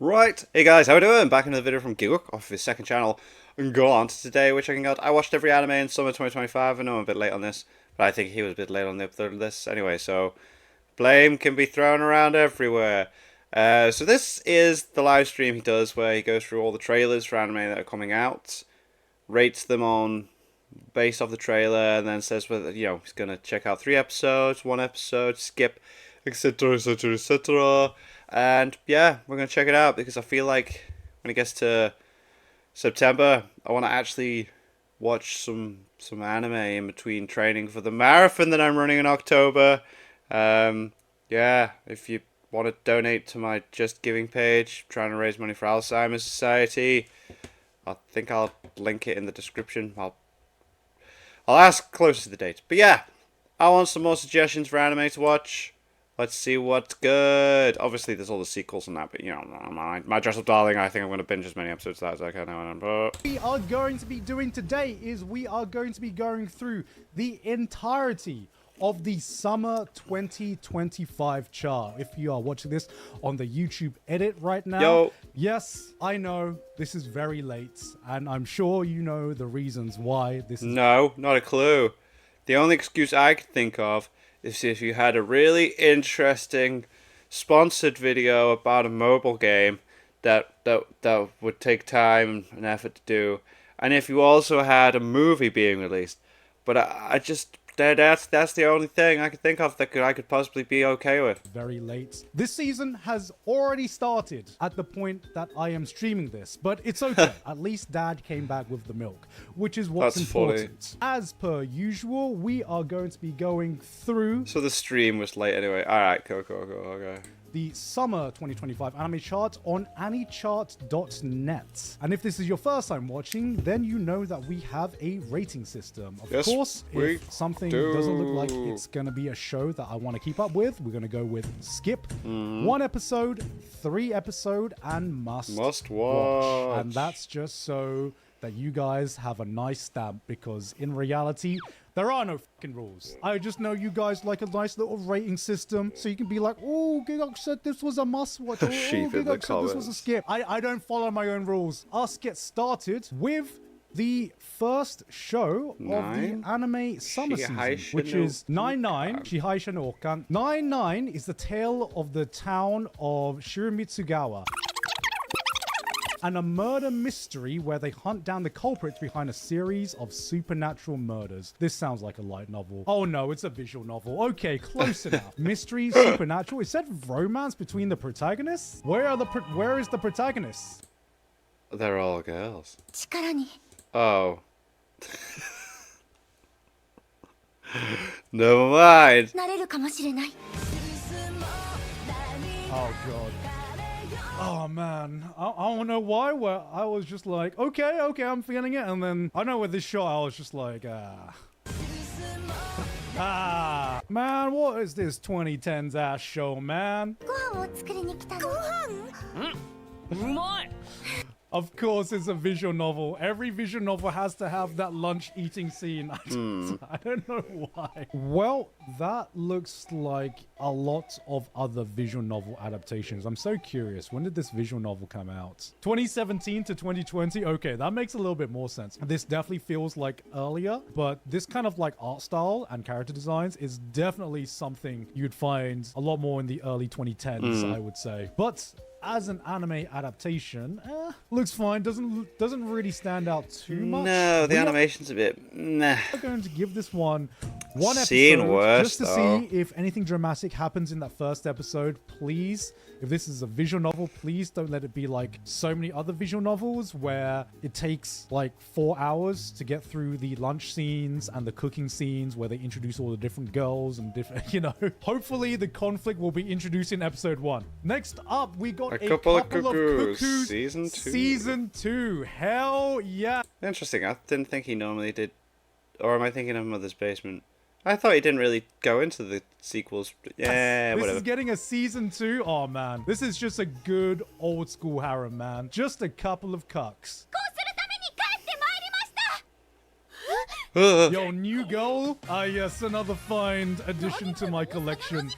Right, hey guys, how we doing? Back into the video from Giguk off his second channel, and go on to today, which I watched every anime in summer 2025. I know I'm a bit late on this, but I think he was a bit late on the upload of this. Anyway, so blame can be thrown around everywhere. So this is the live stream he does where he goes through all the trailers for anime that are coming out, rates them on based off the trailer, and then says whether he's gonna check out 3 episodes, 1 episode, skip, etc., etc., etc. And yeah, we're gonna check it out because I feel like when it gets to September, I want to actually watch some anime in between training for the marathon that I'm running in October. Yeah, if you want to donate to my Just Giving page, trying to raise money for Alzheimer's Society, I think I'll link it in the description. I'll ask closer to the date. But yeah, I want some more suggestions for anime to watch. Let's see what's good. Obviously, there's all the sequels and that, but my Dress Up Darling, I think I'm going to binge as many episodes of that as I can now. What we are going to be doing today is we are going to be going through the entirety of the summer 2025 chart. If you are watching this on the YouTube edit right now, yes, I know this is very late, and I'm sure you know the reasons why this is. No, not a clue. The only excuse I could think of is if you had a really interesting sponsored video about a mobile game that would take time and effort to do, and if you also had a movie being released. But I just that's the only thing I could think of that I could possibly be okay with. Very late. This season has already started at the point that I am streaming this, but it's okay. At least Dad came back with the milk, which is what's That's important. Funny. As per usual, we are going to be going through. So the stream was late anyway. All right, cool, okay. The summer 2025 anime chart on anichart.net. And if this is your first time watching, then you know that we have a rating system. Of course, if something doesn't look like it's going to be a show that I want to keep up with, we're going to go with skip, 1 episode, 3 episode, and must watch. And that's just so that you guys have a nice stamp, because in reality, there are no fucking rules. I just know you guys like a nice little rating system, so you can be like, oh, Giguk said this was a must-watch, or oh, Giguk said this was a skip. I don't follow my own rules. Us get started with the first show of the anime summer season, which is 99 Shihaisha no Okan. 99 is the tale of the town of Shirimitsugawa, and a murder mystery where they hunt down the culprits behind a series of supernatural murders. This sounds like a light novel. Oh no, it's a visual novel. Okay, close enough. Mystery, supernatural. It said romance between the protagonists. Where is the protagonist? They're all girls. Oh. Never mind. Oh god. Oh man, I don't know why. Where I was just like, okay, I'm feeling it, and then I know with this shot, I was just like, man, what is this 2010s ass show, man? Of course, it's a visual novel. Every visual novel has to have that lunch eating scene. I don't know why. Well, that looks like a lot of other visual novel adaptations. I'm so curious. When did this visual novel come out? 2017 to 2020? Okay, that makes a little bit more sense. This definitely feels like earlier, but this kind of like art style and character designs is definitely something you'd find a lot more in the early 2010s, I would say. But as an anime adaptation, looks fine. Doesn't really stand out too much. No, the animation's a bit nah. We're going to give this one episode just to see if anything dramatic happens in that first episode. Please, if this is a visual novel, please don't let it be like so many other visual novels where it takes like 4 hours to get through the lunch scenes and the cooking scenes where they introduce all the different girls and different, Hopefully the conflict will be introduced in episode 1. Next up, we got a couple of Cuckoos Season 2. Hell yeah. Interesting. I didn't think he normally did. Or am I thinking of Mother's Basement? I thought he didn't really go into the sequels. Yeah, this whatever. Is getting a season 2. Oh man, this is just a good old school harem, man. Just a couple of cucks. Yo, new girl? Ah yes, another fine addition to my collection.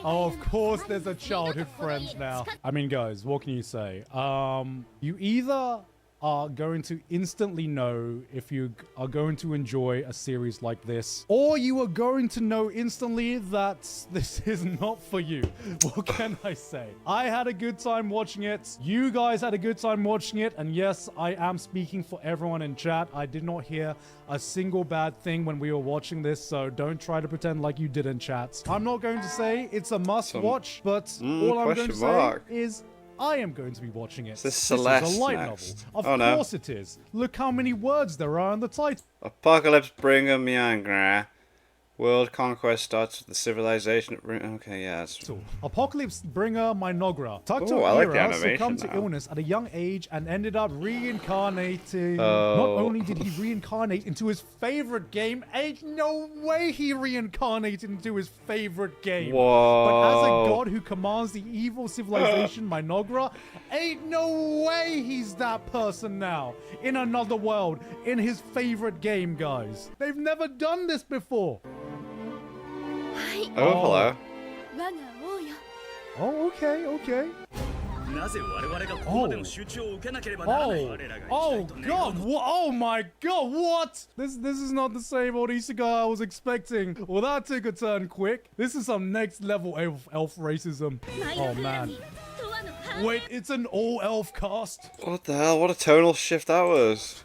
Oh, of course there's a childhood friend now. I mean, guys, what can you say? You either are going to instantly know if you are going to enjoy a series like this, or you are going to know instantly that this is not for you. What can I say? I had a good time watching it. You guys had a good time watching it. And yes, I am speaking for everyone in chat. I did not hear a single bad thing when we were watching this, so don't try to pretend like you did in chat. I'm not going to say it's a must watch, but all I'm going to say is I am going to be watching it. This Celeste is a light next. novel. Of course it is. Look how many words there are in the title. Apocalypse Bringer Myangra. World conquest starts with the civilization. Okay, yeah. Apocalypse Bringer Minogra. Ooh, I like the Ira animation succumbed to now. illness at a young age and ended up reincarnating. Not only did he reincarnate into his favorite game, ain't no way he reincarnated into his favorite game. Whoa. But as a god who commands the evil civilization Minogra, ain't no way he's that person now. In another world, in his favorite game, guys. They've never done this before. Oh, hello. Oh, okay, okay. Oh god, oh my god, what? This is not the same old isekai I was expecting. Well, that took a turn quick. This is some next level elf racism. Oh man. Wait, it's an all elf cast? What the hell? What a tonal shift that was.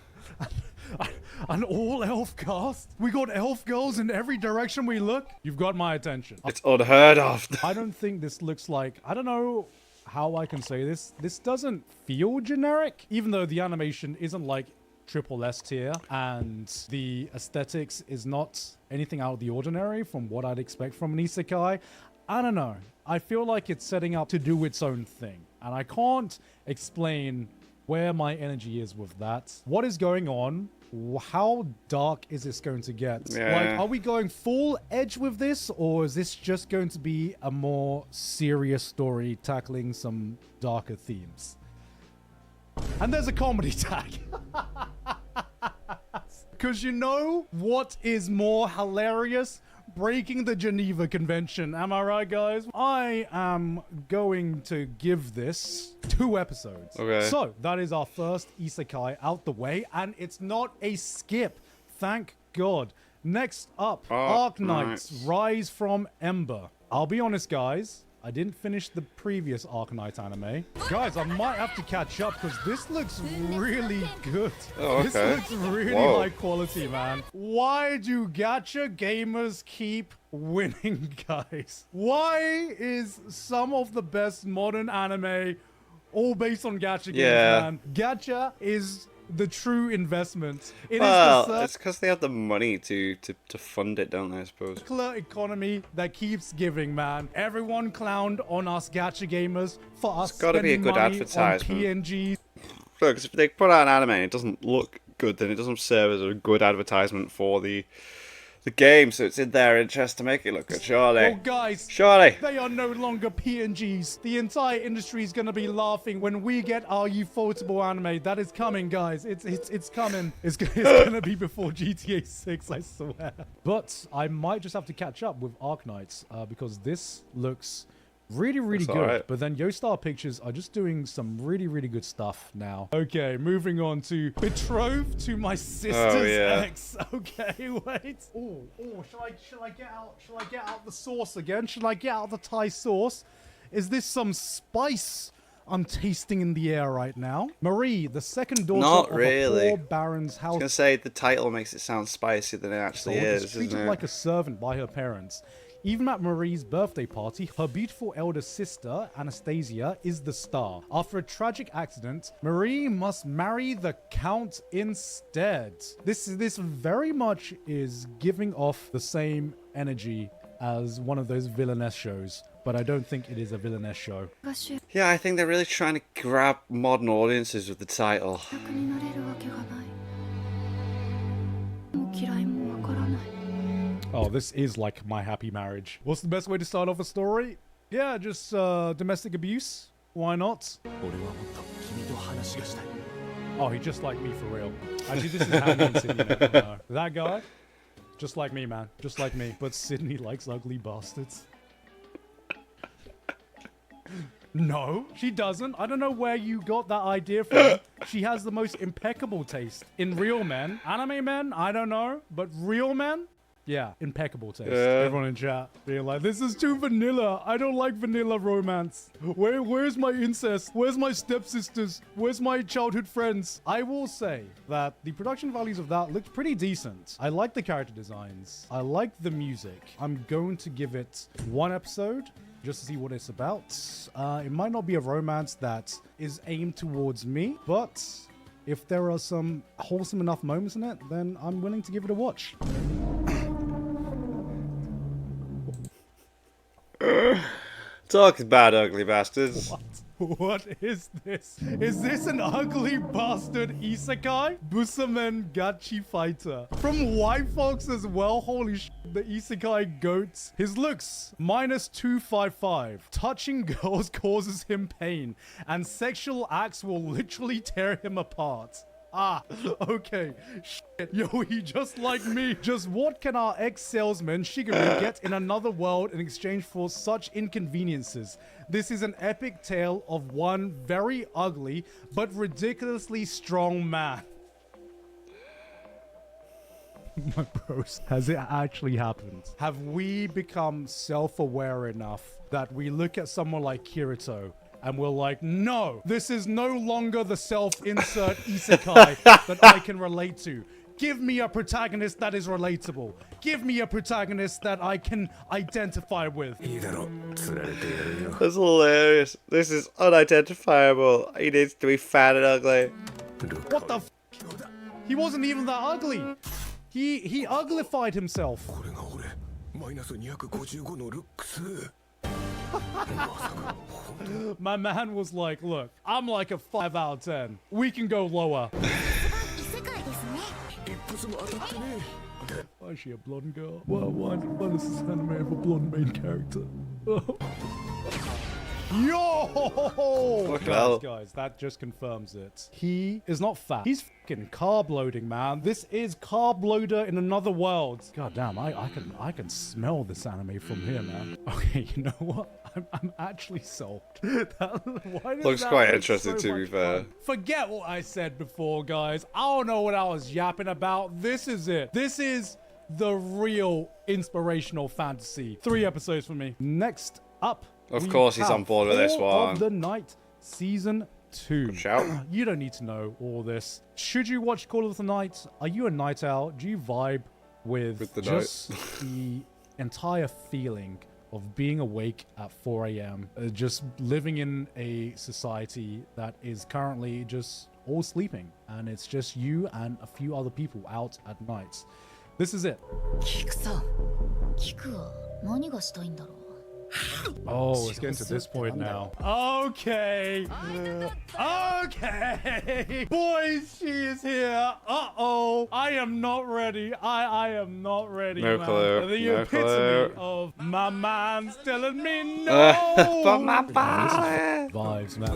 An all elf cast? We got elf girls in every direction we look? You've got my attention. It's unheard of. I don't think this looks like, I don't know how I can say this. This doesn't feel generic, even though the animation isn't like triple S tier and the aesthetics is not anything out of the ordinary from what I'd expect from an isekai. I don't know. I feel like it's setting up to do its own thing, and I can't explain where my energy is with that. What is going on? How dark is this going to get? Yeah. Like, are we going full edge with this, or is this just going to be a more serious story tackling some darker themes? And there's a comedy tag. Because you know what is more hilarious? Breaking the Geneva Convention. Am I right, guys? I am going to give this 2 episodes. Okay. So, that is our first isekai out the way, and it's not a skip. Thank God. Next up, Arknights, Rise from Ember. I'll be honest, guys. I didn't finish the previous Arknight anime. Guys, I might have to catch up because this looks really good. Oh, okay. This looks really high quality, man. Why do gacha gamers keep winning, guys? Why is some of the best modern anime all based on gacha games, man? Gacha is the true investment. It's because they have the money to fund it, don't they, I suppose? Circular economy that keeps giving, man. Everyone clowned on us gacha gamers for us It's gotta be a spending good money advertisement. on PNGs. Look, 'cause if they put out an anime and it doesn't look good, then it doesn't serve as a good advertisement for the game, so it's in their interest to make it look good, surely. Oh, guys, Surely. they are no longer PNGs. The entire industry is going to be laughing when we get our ufotable anime. That is coming, guys. It's coming. It's going to be before GTA 6, I swear. But I might just have to catch up with Arknights because this looks really, really good. Right. But then Yostar Pictures are just doing some really, really good stuff now. Okay, moving on to Betrothed to My Sister's Ex. Okay, wait. Oh, shall I get out the sauce again? Should I get out the Thai sauce? Is this some spice I'm tasting in the air right now? Marie, the second daughter of a poor baron's house. I was gonna say the title makes it sound spicier than it actually is, treated isn't it? like a servant by her parents. Even at Marie's birthday party, her beautiful elder sister, Anastasia, is the star. After a tragic accident, Marie must marry the Count instead. This very much is giving off the same energy as one of those villainess shows, but I don't think it is a villainess show. Yeah, I think they're really trying to grab modern audiences with the title. Oh, this is like My Happy Marriage. What's the best way to start off a story? Yeah, just domestic abuse. Why not? Oh, he just like me for real. Actually, this is Handy and Sydney now. No. That guy, just like me, man. Just like me. But Sydney likes ugly bastards. No, she doesn't. I don't know where you got that idea from. She has the most impeccable taste in real men. Anime men, I don't know. But real men? Yeah, impeccable taste. Everyone in chat being like, this is too vanilla. I don't like vanilla romance. Where's my incest? Where's my stepsisters? Where's my childhood friends? I will say that the production values of that looked pretty decent. I like the character designs. I like the music. I'm going to give it one episode just to see what it's about. It might not be a romance that is aimed towards me, but if there are some wholesome enough moments in it, then I'm willing to give it a watch. Talk bad, ugly bastards. What is this? Is this an ugly bastard isekai? Busamen Gachi Fighter. From White Fox as well. Holy sh**. The isekai goats. His looks, -255. Touching girls causes him pain. And sexual acts will literally tear him apart. Ah, okay. Shit. Yo, he just like me. Just what can our ex-salesman Shigeru get in another world in exchange for such inconveniences? This is an epic tale of one very ugly but ridiculously strong man. My bros, has it actually happened? Have we become self-aware enough that we look at someone like Kirito and we're like, no, this is no longer the self-insert isekai that I can relate to. Give me a protagonist that is relatable. Give me a protagonist that I can identify with. That's hilarious. This is unidentifiable. He needs to be fat and ugly. What the f***? He wasn't even that ugly. He uglified himself. My man was like, look, I'm like a 5 out of 10. We can go lower. Why is she a blonde girl? Why is this anime have a blonde main character? Yo! Guys, that just confirms it. He is not fat. He's fucking carb loading, man. This is carb loader in another world. God damn, I can smell this anime from here, man. Okay, you know what? I'm actually sold. Looks quite interesting, to be fair. Forget what I said before, guys. I don't know what I was yapping about. This is it. This is the real inspirational fantasy. 3 episodes for me. Next up, of course he's on board with this one. Of the Night, Season 2. Good shout. You don't need to know all this. Should you watch Call of the Night? Are you a night owl? Do you vibe with the just the entire feeling of being awake at 4 a.m. Just living in a society that is currently just all sleeping, and it's just you and a few other people out at night. This is it. Oh, it's getting to this point now. Okay. Okay. Boys, she is here. Uh-oh. I am not ready. I am not ready, no man. Clue. The no epitome clue. of my mind's telling me no. But my body. Vibes, man.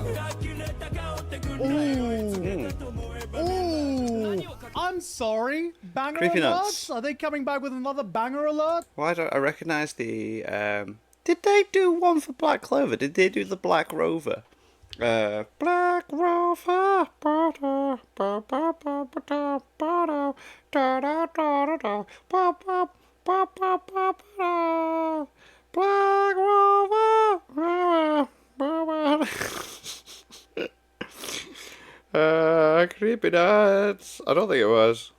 Ooh. I'm sorry. Banger Creepy alerts? nuts. Are they coming back with another banger alert? Why don't I recognize the did they do one for Black Clover? Did they do the Black Rover? Black Rover. Black Rover. Creepy nuts. I don't think it was.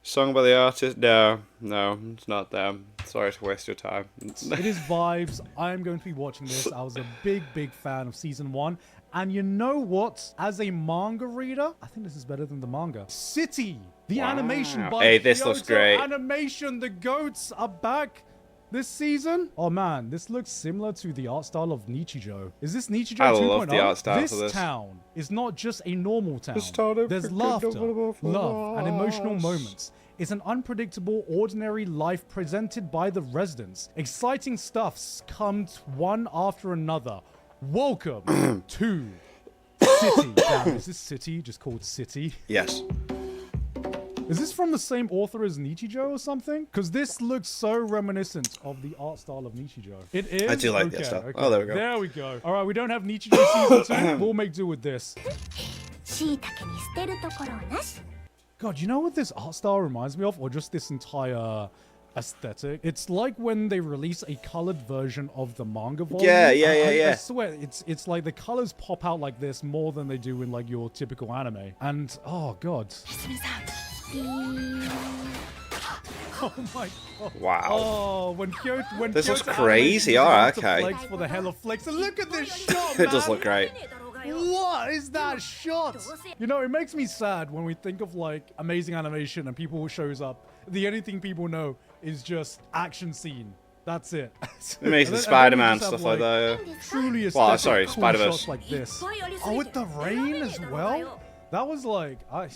Song by the artist? No, it's not them. Sorry to waste your time. It is vibes. I'm going to be watching this. I was a big fan of season 1. And you know what? As a manga reader, I think this is better than the manga. City! The animation by Hey, this Kyoto looks great. Animation. The goats are back this season. Oh man, this looks similar to the art style of Nichijou. Is this Nichijou 2.0? I love the art style this for this. town is not just a normal town. town There's is laughter, predictable for love, and emotional us. moments. It's an unpredictable, ordinary life presented by the residents. Exciting stuffs comes one after another. Welcome to City. Damn, is this City just called City? Yes. Is this from the same author as Nichijou or something? Because this looks so reminiscent of the art style of Nichijou. It is? I do like this stuff. Okay. Oh, there we go. There we go. All right, we don't have Nichijou season 2. We'll make do with this. God, you know what this art style reminds me of? Or just this entire aesthetic? It's like when they release a colored version of the manga volume. Yeah. I swear, it's like the colors pop out like this more than they do in like your typical anime. And, oh god. Oh my god. Wow. Oh, when This looks Kyoto crazy. Animation Alright, decided to okay. flex for the hell of flex. And look at this shot, It does man. look great. What is that shot? You know, it makes me sad when we think of like amazing animation and people shows up. The only thing people know is just action scene. That's it. Amazing And then Spider-Man we just have, stuff like that. Truly Well, aesthetic, sorry, cool Spider-Verse. shots like this. Oh, with the rain as well? That was like I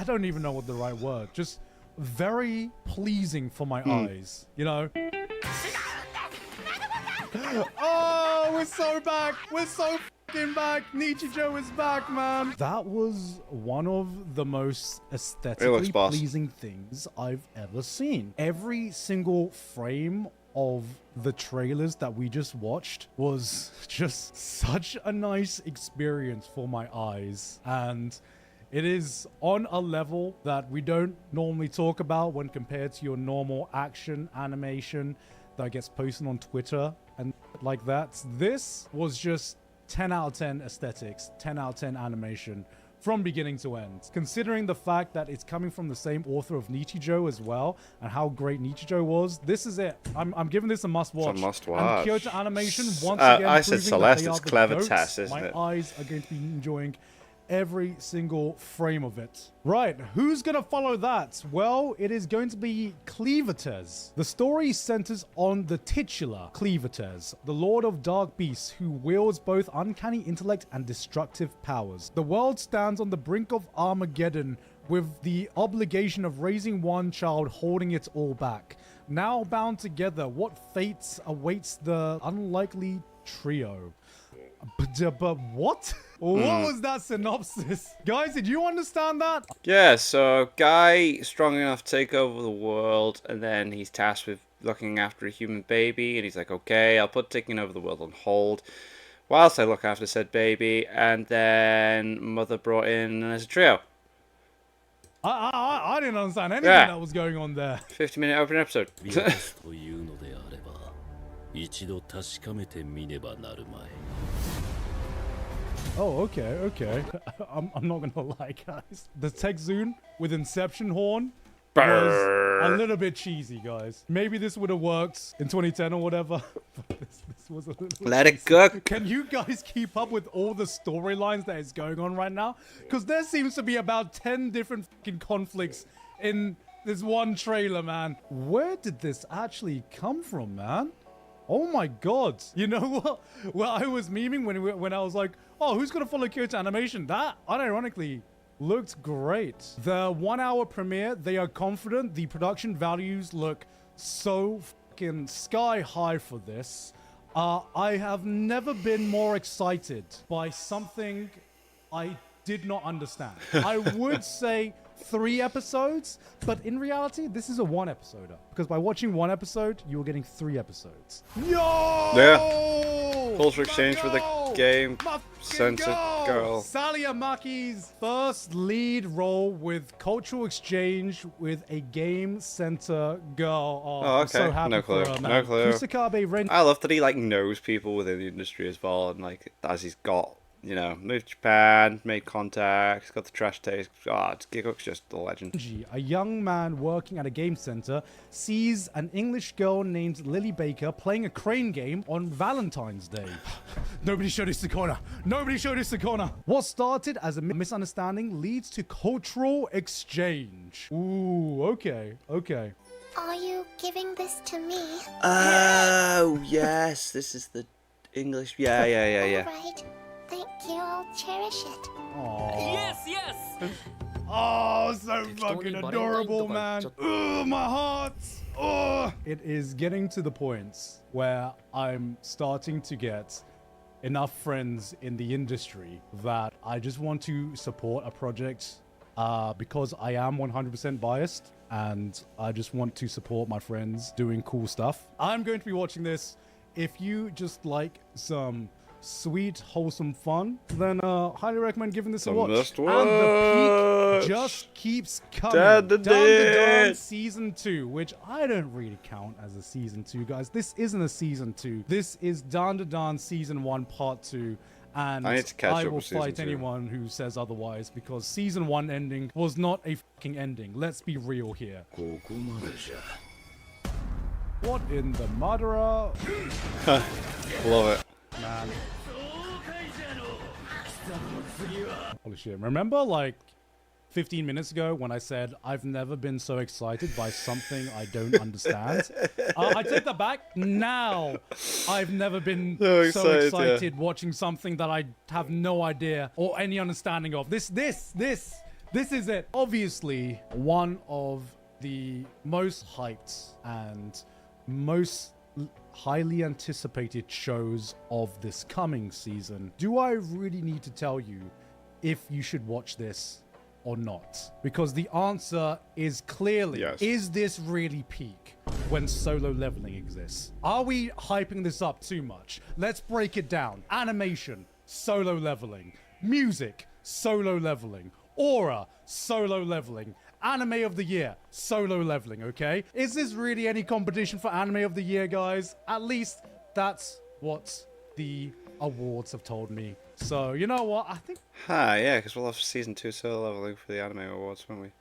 don't even know what the right word. Just very pleasing for my eyes. You know? Oh, we're so back. We're so fucking back. Nichijou is back, man. That was one of the most aesthetically boss. pleasing things I've ever seen. Every single frame of the trailers that we just watched was just such a nice experience for my eyes. And it is on a level that we don't normally talk about when compared to your normal action animation that gets posted on Twitter and like that. This was just 10 out of 10 aesthetics, 10 out of 10 animation from beginning to end. Considering the fact that it's coming from the same author of Nichijou as well, and how great Nichijou was, this is it. I'm giving this a must watch. It's a must And watch. Kyoto Animation once again I said proving Celeste, that they it's are the clever goats. Tess, isn't My it? eyes are going to be enjoying every single frame of it. Right, who's gonna follow that? Well, it is going to be Cleavertes. The story centers on the titular Cleavertes, the Lord of Dark Beasts who wields both uncanny intellect and destructive powers. The world stands on the brink of Armageddon with the obligation of raising one child holding it all back. Now bound together, what fates awaits the unlikely trio? But what? What was that synopsis? Guys, did you understand that? Yeah, so guy strong enough to take over the world, and then he's tasked with looking after a human baby, and he's like, okay, I'll put taking over the world on hold whilst I look after said baby, and then mother brought in as a trio. I didn't understand anything that was going on there. 50-minute opening episode. というのであれば、一度確かめてみねばなるまい。 Oh, okay. I'm not gonna lie, guys. The Techzune with Inception Horn was a little bit cheesy, guys. Maybe this would have worked in 2010 or whatever. But this was a little Let it cheesy. cook. Can you guys keep up with all the storylines that is going on right now? Because there seems to be about 10 different fucking conflicts in this one trailer, man. Where did this actually come from, man? Oh my god. You know what? Well, I was memeing when I was like, oh, who's gonna follow Kyoto Animation? That, unironically, looked great. The 1 hour premiere, they are confident. The production values look so fucking sky high for this. I have never been more excited by something I did not understand. I would say 3 episodes, but in reality, this is a 1 episoder. Because by watching 1 episode, you're getting 3 episodes. Yo! Yeah. Culture exchange for the game. My Censored girl. Sally Amaki's first lead role with cultural exchange with a game center girl. Oh, Oh, I'm so okay. happy No for clue. her, No man. clue. Kusakabe Ren. I love that he like knows people within the industry as well, and like as he's got, you know, moved to Japan, made contacts, got the trash taste. Oh, Gigguk's just a legend. A young man working at a game center sees an English girl named Lily Baker playing a crane game on Valentine's Day. Nobody showed us the corner. Nobody showed us the corner. What started as a misunderstanding leads to cultural exchange. Ooh, okay. Are you giving this to me? Oh yes, this is the English. Yeah. Alright. Thank you, I'll cherish it. Yes! Oh, so fucking adorable, man. Oh, my heart. Oh. It is getting to the point where I'm starting to get enough friends in the industry that I just want to support a project because I am 100% biased and I just want to support my friends doing cool stuff. I'm going to be watching this. If you just like some sweet, wholesome fun, then highly recommend giving this a watch. Must And the peak just keeps coming. Down the Dawn Season 2, which I don't really count as a Season 2, guys. This isn't a Season 2. This is Down the Dawn Season 1 Part 2. And I need to catch I up will with Season fight 2. anyone who says otherwise, because Season 1 ending was not a fucking ending. Let's be real here. ここまでじゃ What in the Madara? Love it. Man. Holy shit. Remember, like, 15 minutes ago when I said I've never been so excited by something I don't understand? I take that back. Now, I've never been so excited watching something that I have no idea or any understanding of. This is it. Obviously, one of the most hyped and most highly anticipated shows of this coming season. Do I really need to tell you if you should watch this or not? Because the answer is clearly, yes. Is this really peak when Solo Leveling exists? Are we hyping this up too much? Let's break it down. Animation, Solo Leveling. Music, Solo Leveling. Aura, Solo Leveling. Anime of the Year, Solo Leveling, okay? Is this really any competition for Anime of the Year, guys? At least that's what the awards have told me. So, you know what? I think... Yeah, because we'll have Season 2 Solo Leveling for the Anime Awards, won't we?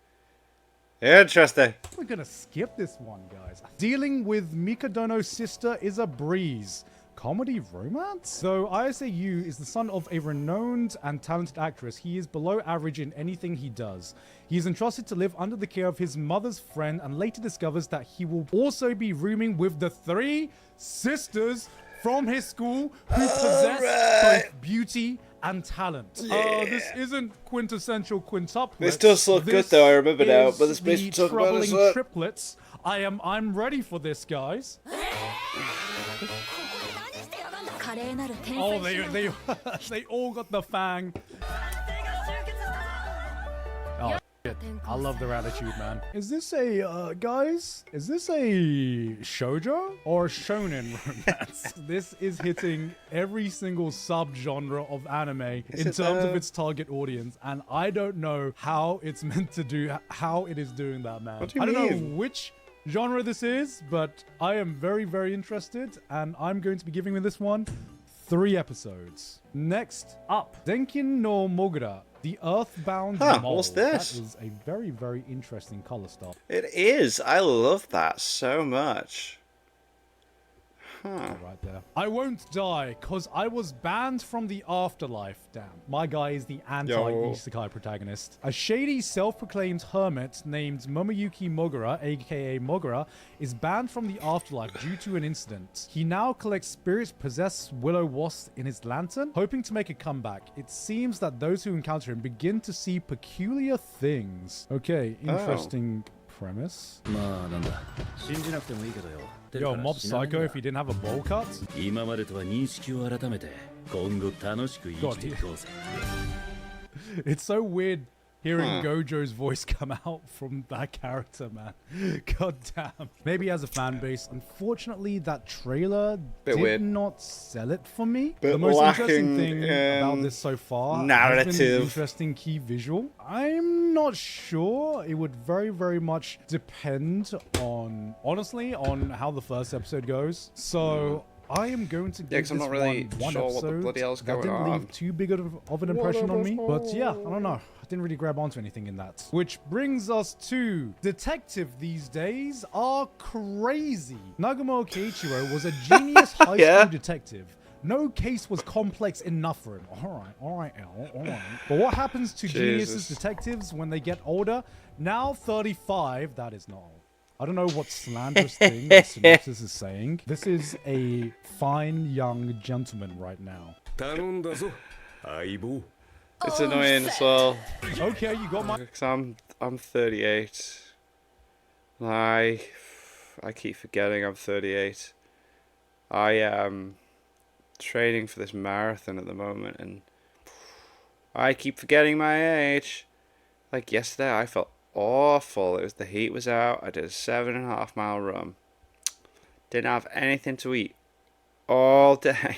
Interesting. We're gonna skip this one, guys. Dealing with Mikadono's sister is a breeze. Comedy romance? Though ISAU is the son of a renowned and talented actress, he is below average in anything he does. He is entrusted to live under the care of his mother's friend and later discovers that he will also be rooming with the 3 sisters from his school who possess both beauty and talent. This isn't quintessential quintuplets. This does look good though, I remember now, but this makes me the talk about troubling it. triplets. I'm ready for this, guys. Oh, they all got the fang. Oh, shit. I love their attitude, man. Is this a, guys? Is this a shoujo or shonen romance? This is hitting every single subgenre of anime in terms of its target audience, and I don't know how it's meant to do, how it is doing that, man. What do you I don't mean? know which genre this is, but I am very, very interested, and I'm going to be giving this one 3 episodes. Next up, Denkin no Mogura, the Earthbound Mole. What's this? That is a very, very interesting color style. It is. I love that so much. Right there. I won't die, because I was banned from the afterlife. Damn. My guy is the anti-isekai protagonist. A shady, self-proclaimed hermit named Momoyuki Mogura, aka Mogura, is banned from the afterlife due to an incident. He now collects spirit-possessed willow wasps in his lantern, hoping to make a comeback. It seems that those who encounter him begin to see peculiar things. Okay, interesting premise. Yo, Mob Psycho if he didn't have a bowl cut? 今までとは認識を改めて今後楽しく生きていこうぜ It's so weird hearing Gojo's voice come out from that character, man. God damn. Maybe he has a fan base. Unfortunately, that trailer did not sell it for me. The most interesting thing about this so far has been the interesting key visual. I'm not sure. It would very, very much depend on, honestly, on how the first episode goes. So... I am going to give this I'm not really one sure episode. what the bloody hell's going that didn't on. leave too big of an impression on me. But yeah, I don't know. I didn't really grab onto anything in that. Which brings us to detective these days are crazy. Nagumo Keiichiro was a genius high school detective. No case was complex enough for him. All right, Al, all right. But what happens to geniuses detectives when they get older? Now 35, that is not old. I don't know what slanderous thing the synopsis is saying. This is a fine young gentleman right now. It's annoying as well. Okay, you got my... Because I'm 38. I keep forgetting I'm 38. I am training for this marathon at the moment, and I keep forgetting my age. Like yesterday, I felt awful. The heat was out. I did a 7.5 mile run. Didn't have anything to eat all day.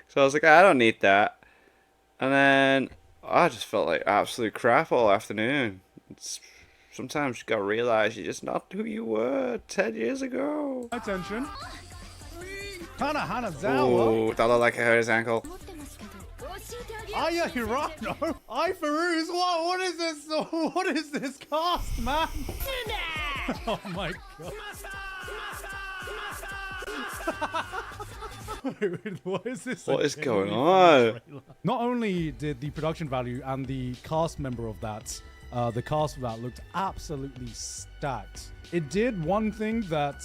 So I was like, I don't need that. And then I just felt like absolute crap all afternoon. Sometimes you gotta realize you're just not who you were 10 years ago. Attention. Hanazawa. Oh, that looked like I hurt his ankle. Aya Hirano. I Farouz. What is this? What is this cast, man? Oh my god. Wait, what is this? What is going on? Not only did the production value and the cast member of that, the cast of that looked absolutely stacked. It did one thing that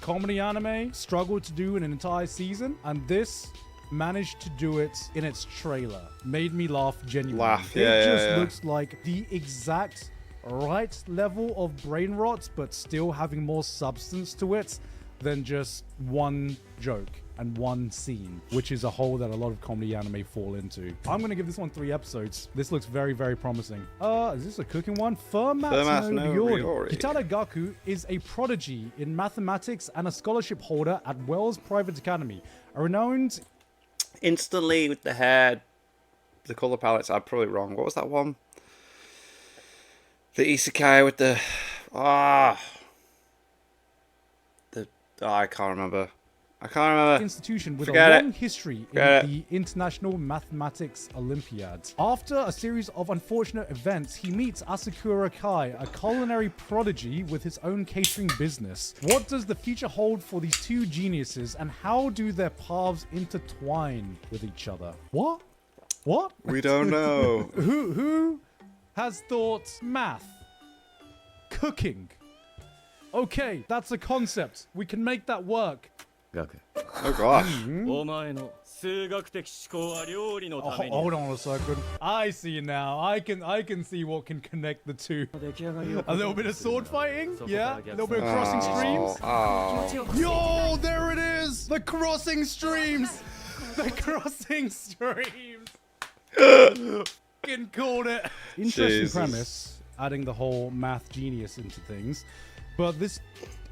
comedy anime struggled to do in an entire season, and this managed to do it in its trailer. Made me laugh genuinely. It just looks like the exact right level of brain rot, but still having more substance to it than just one joke and one scene, which is a hole that a lot of comedy anime fall into. I'm gonna give this one 3 episodes. This looks very, very promising. Is this a cooking one? Furmatsu no Ryori. Kitada Gaku is a prodigy in mathematics and a scholarship holder at Wells Private Academy, a renowned... Instantly with the hair, the color palettes, I'm probably wrong. What was that one? The isekai with the... I can't remember. Institution with a long history in the International Mathematics Olympiad. After a series of unfortunate events, he meets Asakura Kai, a culinary prodigy with his own catering business. What does the future hold for these two geniuses, and how do their paths intertwine with each other? What? We don't know. Who has thought math? Cooking? Okay, that's a concept. We can make that work. Oh gosh. Hold on a second. I see now. I can see what can connect the two. A little bit of sword fighting, yeah. A little bit of crossing streams. Yo, there it is. The crossing streams. The crossing streams. Fucking called it. Interesting premise, adding the whole math genius into things, but this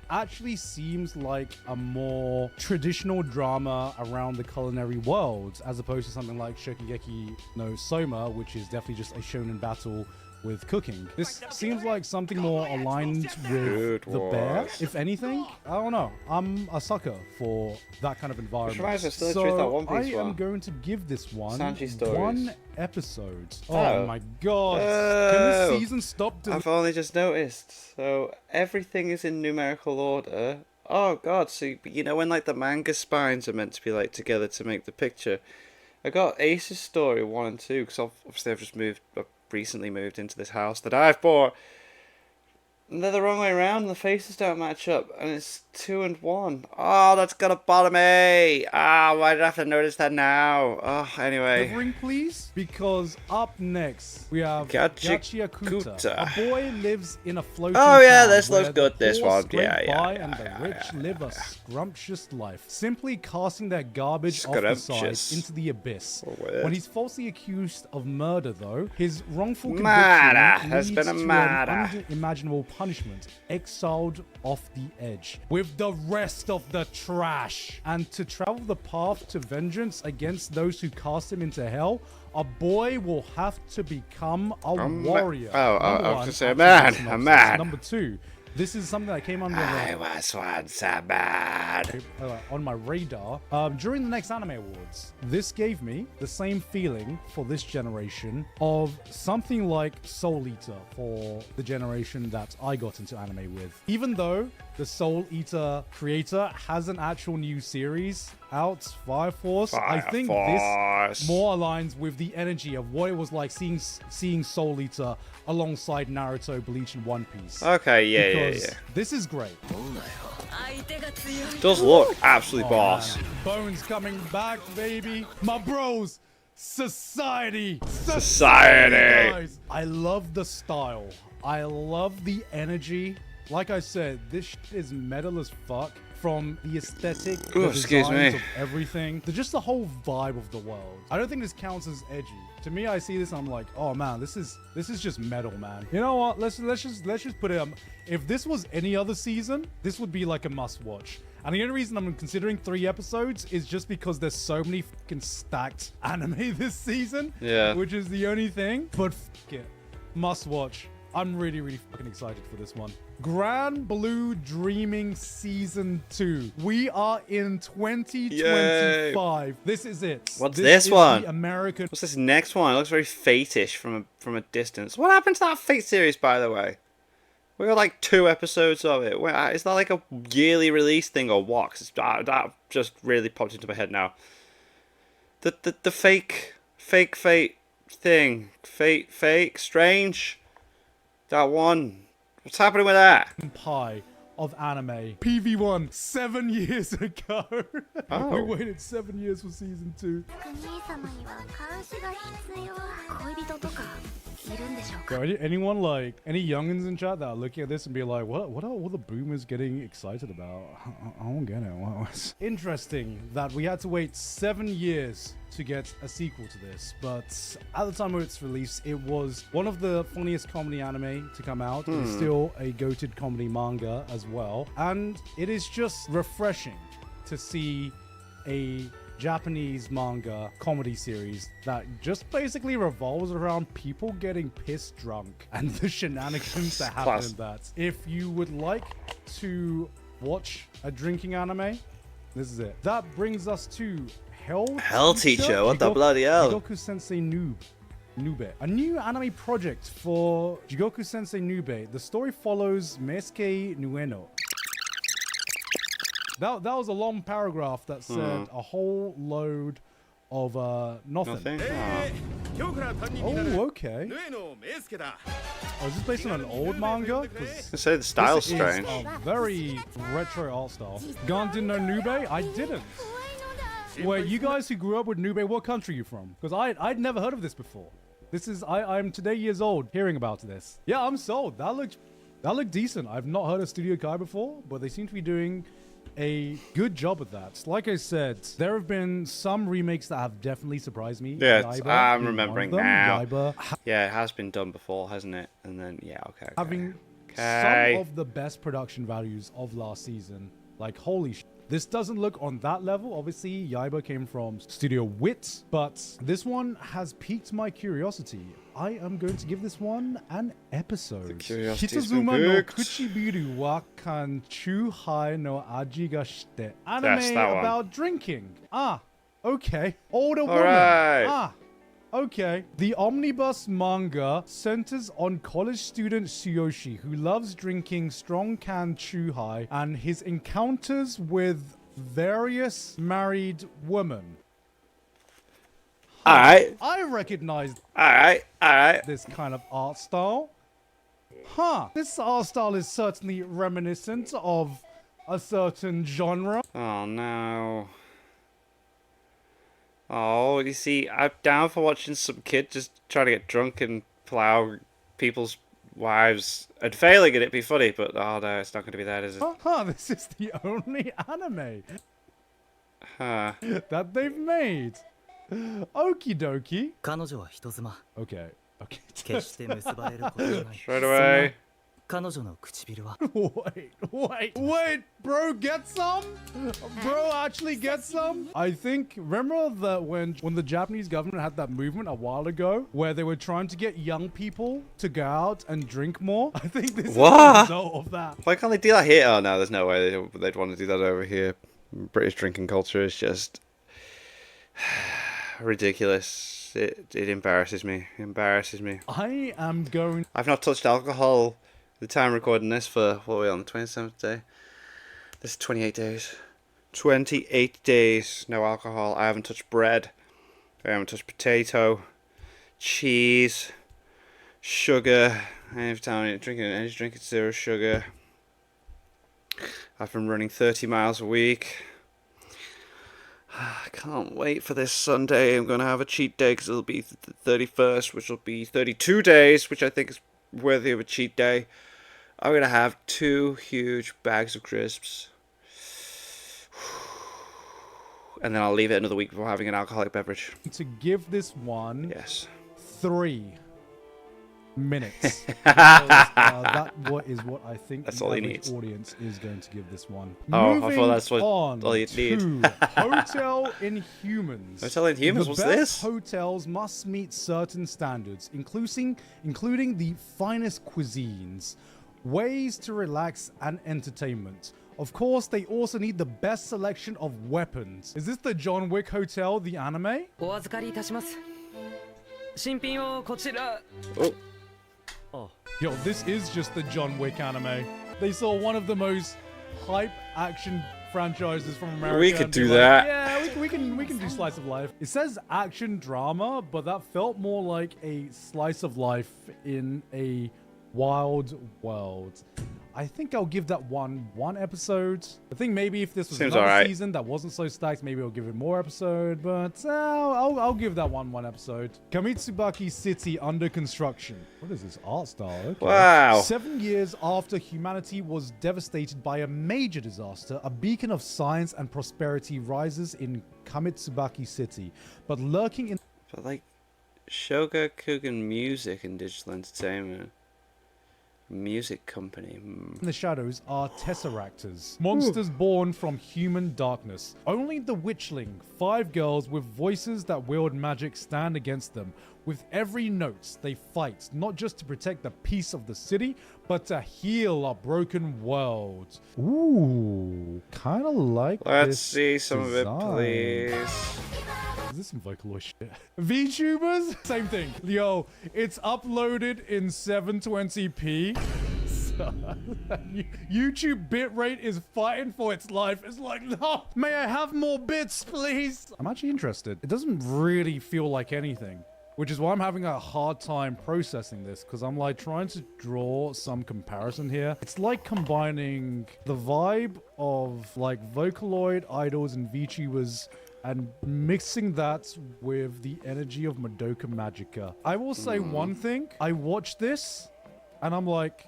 actually seems like a more traditional drama around the culinary world, as opposed to something like Shokugeki no Soma, which is definitely just a shonen battle with cooking. This seems like something more aligned with the bear, if anything. I don't know. I'm a sucker for that kind of environment. So I am going to give this one 1 episode. Oh my god. Can this season stop? I've only just noticed. So everything is in numerical order. Oh god, so you know when like the manga spines are meant to be like together to make the picture. I got Ace's story 1 and 2 because obviously I've recently moved into this house that I've bought. And they're the wrong way around, and the faces don't match up, and it's 2 and 1. Oh, that's got a bottom A. Why did I have to notice that now? Oh, anyway. The ring, please, because up next we have Gachiakuta. A boy lives in a floating town. Oh yeah, this looks good. This one, yeah. And the rich live a scrumptious life, simply casting their garbage off the side into the abyss. When he's falsely accused of murder, though, his wrongful conviction leads to an unimaginable punishment, exiled off the edge with the rest of the trash. And to travel the path to vengeance against those who cast him into hell, a boy will have to become a warrior. I was gonna say a man. Number 2, this is something that came under I was once a man. On my radar during the next Anime Awards. This gave me the same feeling for this generation of something like Soul Eater for the generation that I got into anime with. Even though the Soul Eater creator has an actual new series out, Fire Force, I think this more aligns with the energy of what it was like seeing Soul Eater alongside Naruto, Bleach, and One Piece. Okay, yeah. This is great. Does look absolutely boss. Man. Bones coming back, baby. My bros. Society. Guys. I love the style. I love the energy. Like I said, this shit is metal as fuck. from the aesthetic, Ooh, the excuse designs me. of everything, just the whole vibe of the world. I don't think this counts as edgy. To me, I see this and I'm like, oh man, this is just metal, man. You know what? Let's just put it. If this was any other season, this would be like a must-watch. And the only reason I'm considering 3 episodes is just because there's so many fucking stacked anime this season. Yeah. Which is the only thing. But fuck it, must-watch. I'm really, really fucking excited for this one. Grand Blue Dreaming Season 2. We are in 2025. Yay. This is it. What's this one? The American. What's this next one? It looks very Fate-ish from a distance. What happened to that Fate series, by the way? We got like 2 episodes of it. Is that like a yearly release thing or what? 'Cause that just really popped into my head now. The fake Fate thing. Fake, strange. That one. What's happening with that? Pie of anime. PV1 7 years ago. Oh. We waited 7 years for season 2. お兄様には監視が必要。恋人とかいるんでしょうか。 Bro, anyone like any youngins in chat that are looking at this and be like, what are all the boomers getting excited about? I don't get it. It's interesting that we had to wait 7 years to get a sequel to this, but at the time of its release, it was one of the funniest comedy anime to come out. It's still a goated comedy manga as well, and it is just refreshing to see a Japanese manga comedy series that just basically revolves around people getting pissed drunk and the shenanigans that happen Class. in that. If you would like to watch a drinking anime, this is it. That brings us to Hell Teacher, what the bloody hell? Jigoku Sensei Nube. A new anime project for Jigoku Sensei Nube. The story follows Meisuke Nueno. That was a long paragraph that said a whole load of nothing. Nothing? Oh, okay. Oh, is this based on an old manga? 'Cause I say the style's this is strange. a very retro art style. Gon didn't know Nube? I didn't. Wait, you guys who grew up with Nube, what country are you from? Because I'd never heard of this before. This is I'm today years old hearing about this. Yeah, I'm sold. That looked decent. I've not heard of Studio Kai before, but they seem to be doing a good job at that. Like I said, there have been some remakes that have definitely surprised me. Yeah, Yaiba I'm being remembering one of them. now. Yaiba Yeah, it has been done before, hasn't it? And then, yeah, okay. having Okay. some of the best production values of last season. Like, holy sh! This doesn't look on that level. Obviously, Yaiba came from Studio Wit, but this one has piqued my curiosity. I am going to give this one an episode. curiosity's been Hitazuma no piqued. kuchibiru wa kanchuhai no aji ga shite. Anime That's that one. about drinking. Ah, okay. Older woman. right. Ah. Okay. The omnibus manga centers on college student Tsuyoshi, who loves drinking strong canned chuhai and his encounters with various married women. Alright, I recognize alright. this kind of art style. Huh. This art style is certainly reminiscent of a certain genre. Oh no. Oh, you see, I'm down for watching some kid just trying to get drunk and plow people's wives and failing at it be funny, but oh no, it's not going to be that, is it? This is the only anime Huh. that they've made. Okie dokie. 彼女は人妻 Okay. Okay. 決して結ばれることはない Straight away. 彼女の唇は Wait, bro, get some? Bro, actually get some? I think, remember that when the Japanese government had that movement a while ago where they were trying to get young people to go out and drink more? I think this is the What? result of that. Why can't they do that here? Oh no, there's no way they'd want to do that over here. British drinking culture is just ridiculous. It embarrasses me. It embarrasses me. I am going... I've not touched alcohol the time recording this for, what are we on, the 27th day? This is 28 days. 28 days, no alcohol. I haven't touched bread. I haven't touched potato, cheese, sugar. Every time I'm drinking an energy drink, it's 0 sugar. I've been running 30 miles a week. I can't wait for this Sunday. I'm going to have a cheat day because it'll be the 31st, which will be 32 days, which I think is worthy of a cheat day. I'm going to have 2 huge bags of crisps. and then I'll leave it another week before having an alcoholic beverage. To give this one Yes. 3 minutes. Because, that is what I think That's the all he average needs. audience is going to give this one. Oh, I Moving thought that's what on all you'd need. to Hotel Inhumans. Hotel Inhumans, The what's best this? hotels must meet certain standards, including the finest cuisines, ways to relax and entertainment. Of course, they also need the best selection of weapons. Is this the John Wick Hotel, the anime? お預かりいたします。新品をこちら。 Oh, Yo, this is just the John Wick anime. They saw one of the most hype action franchises from America. We could and be do like, that. Yeah, we can do slice of life. It says action drama, but that felt more like a slice of life in a wild world. I think I'll give that one episode. I think maybe if this was Seems another alright. season that wasn't so stacked, maybe I'll give it more episode. But I'll give that one episode. Kamitsubaki City under construction. What is this art style? Okay. Wow. 7 years after humanity was devastated by a major disaster, a beacon of science and prosperity rises in Kamitsubaki City. But lurking in but like Shogakukan Music and Digital Entertainment. Music company. the shadows are Tesseractors, monsters born from human darkness. Only the Witchling, 5 girls with voices that wield magic, stand against them. With every note, they fight, not just to protect the peace of the city, but to heal a broken world. Ooh, kind of like Let's this see some of it, design. please. Is this some Vocaloid shit? VTubers? Same thing. Yo, it's uploaded in 720p. So, YouTube bitrate is fighting for its life. It's like, no, may I have more bits, please? I'm actually interested. It doesn't really feel like anything, which is why I'm having a hard time processing this, because I'm like trying to draw some comparison here. It's like combining the vibe of like Vocaloid idols and VTubers and mixing that with the energy of Madoka Magica. I will say one thing. I watched this and I'm like,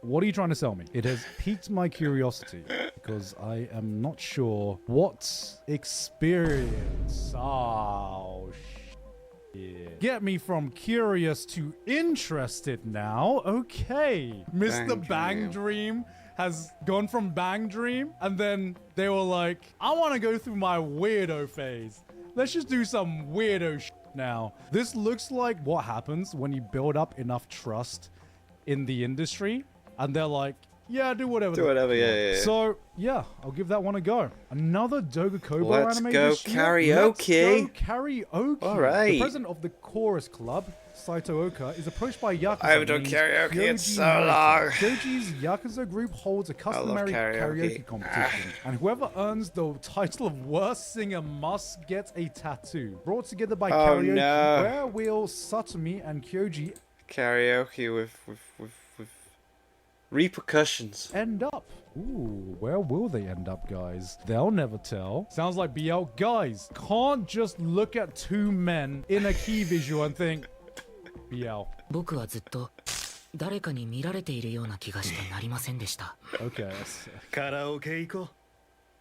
what are you trying to sell me? It has piqued my curiosity because I am not sure what experience. Oh, shit. Get me from curious to interested now. Okay. Mr. Bang Dream has gone from Bang Dream, and then they were like, I want to go through my weirdo phase. Let's just do some weirdo shit now. This looks like what happens when you build up enough trust in the industry, and they're like, yeah, do whatever. Do whatever, yeah. So, yeah, I'll give that one a go. Another Doga Kobo Let's anime go this year. karaoke. Let's go karaoke. All right. The president of the Chorus Club, Saito Oka, is approached by Yakuza. I haven't done named karaoke in Kyoji so Narita. long. Kyoji's Yakuza group holds a customary karaoke. competition, and whoever earns the title of worst singer must get a tattoo. Brought together by Oh, karaoke, no. where will Satomi and Kyoji Karaoke with repercussions. end up? Ooh, where will they end up, guys? They'll never tell. Sounds like BL. Guys, can't just look at 2 men in a key visual and think, BL. 僕はずっと誰かに見られているような気がしてなりませんでした。 Okay. カラオケ行こう。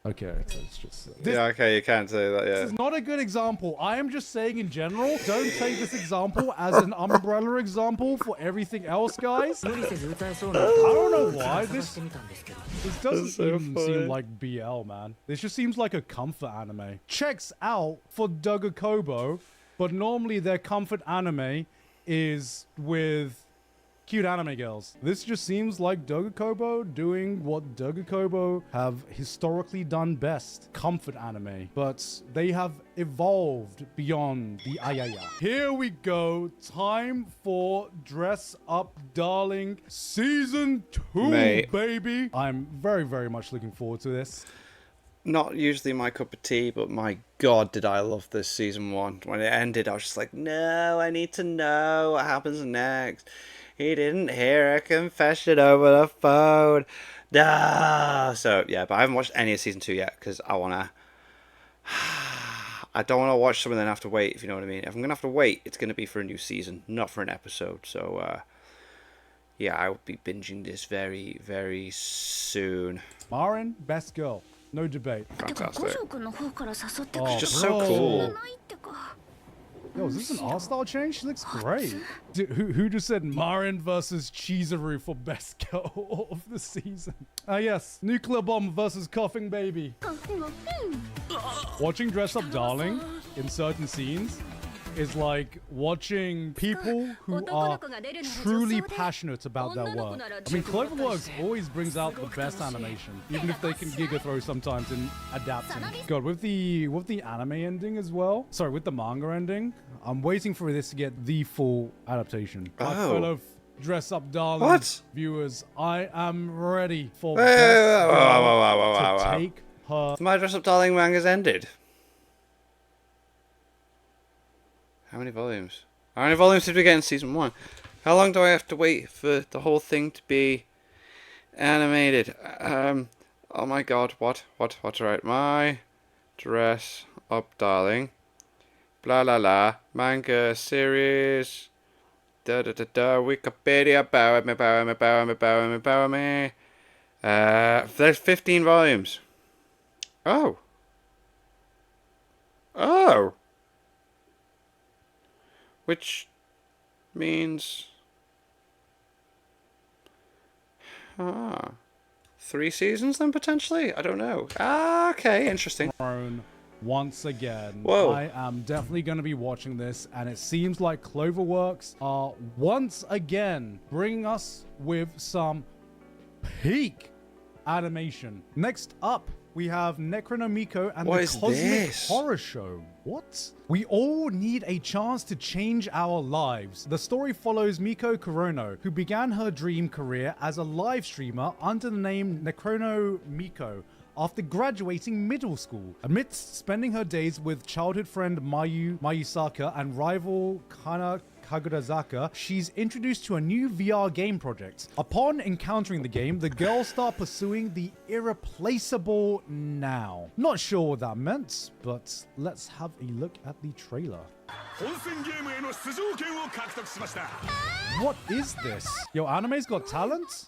Okay, so it's just... Yeah, okay, you can't say that, This yeah. is not a good example. I am just saying in general, don't take this example as an umbrella example for everything else, guys. 無理せず歌えそうな I 歌 don't を know 探 why し this てみたんですけど。 this doesn't so even funny. seem like BL, man. This just seems like a comfort anime. Checks out for Doga Kobo, but normally their comfort anime is with cute anime girls. This just seems like Doga Kobo doing what Doga Kobo have historically done best. Comfort anime. But they have evolved beyond the ayaya. Here we go. Time for Dress Up Darling Season 2, Mate. baby. I'm very, very much looking forward to this. Not usually my cup of tea, but my god, did I love this season 1. When it ended, I was just like, no, I need to know what happens next. He didn't hear a confession over the phone. No. So, yeah, but I haven't watched any of season 2 yet, because I don't want to watch something and then have to wait, if you know what I mean. If I'm going to have to wait, it's going to be for a new season, not for an episode. So, yeah, I will be binging this very, very soon. Marin, best girl. No debate. てか五 Fantastic. 条くんの方から誘ってく Oh, れ She's た just so bro. cool. ないってか Yo, is this an art style change? She looks great. Who just said Marin versus Chizuru for best girl of the season? Yes, Nuclear Bomb versus Coughing Baby. Watching Dress Up Darling in certain scenes is like watching people who are truly passionate about their work. I mean, Cloverworks always brings out the best animation, even if they can giga throw sometimes in adapting. God, with the anime ending as well. Sorry, with the manga ending, I'm waiting for this to get the full adaptation. My Oh. fellow Dress Up Darling What? viewers, I am ready for Whoa, best whoa, whoa, girl whoa, whoa, whoa, to whoa. take her. My Dress Up Darling manga's ended. How many volumes? How many volumes did we get in season 1? How long do I have to wait for the whole thing to be animated? Oh my god, what's right? My Dress Up Darling. Blah la la. Manga series. Da da da da. Wikipedia. Bow me. There's 15 volumes. Oh. Oh. Which means 3 seasons then potentially? I don't know. Okay, interesting. Throne once again. Whoa. I am definitely going to be watching this, and it seems like Cloverworks are once again bringing us with some peak animation. Next up, we have Necronomiko and What the is Cosmic this? Horror Show. What? We all need a chance to change our lives. The story follows Miko Kurono, who began her dream career as a live streamer under the name Necronomiko after graduating middle school. Amidst spending her days with childhood friend Mayusaka and rival Kana Kagurazaka, she's introduced to a new VR game project. Upon encountering the game, the girls start pursuing the irreplaceable now. Not sure what that meant, but let's have a look at the trailer. What is this? Yo, anime's got talent?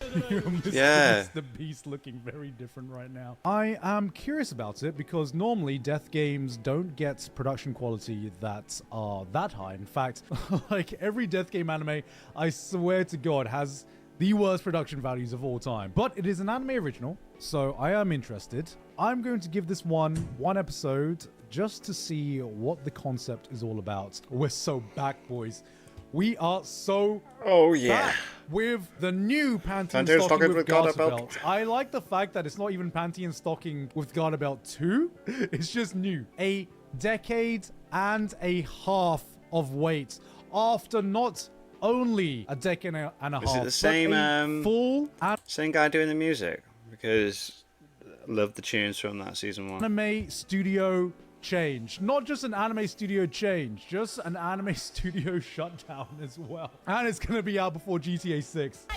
Yeah. Mr. Beast looking very different right now. I am curious about it because normally death games don't get production quality that are that high. In fact, like every death game anime, I swear to God, has the worst production values of all time. But it is an anime original, so I am interested. I'm going to give this one episode just to see what the concept is all about. We're so back, boys. We are so back with the new Panty and Stocking with Garter Belt. I like the fact that it's not even Panty and Stocking with Garter Belt 2. It's just new. A decade and a half of wait after not only a decade and a half. Is it the same full same guy doing the music? Because I love the tunes from that season 1. anime studio change. Not just an anime studio change, just an anime studio shutdown as well. And it's gonna be out before GTA 6.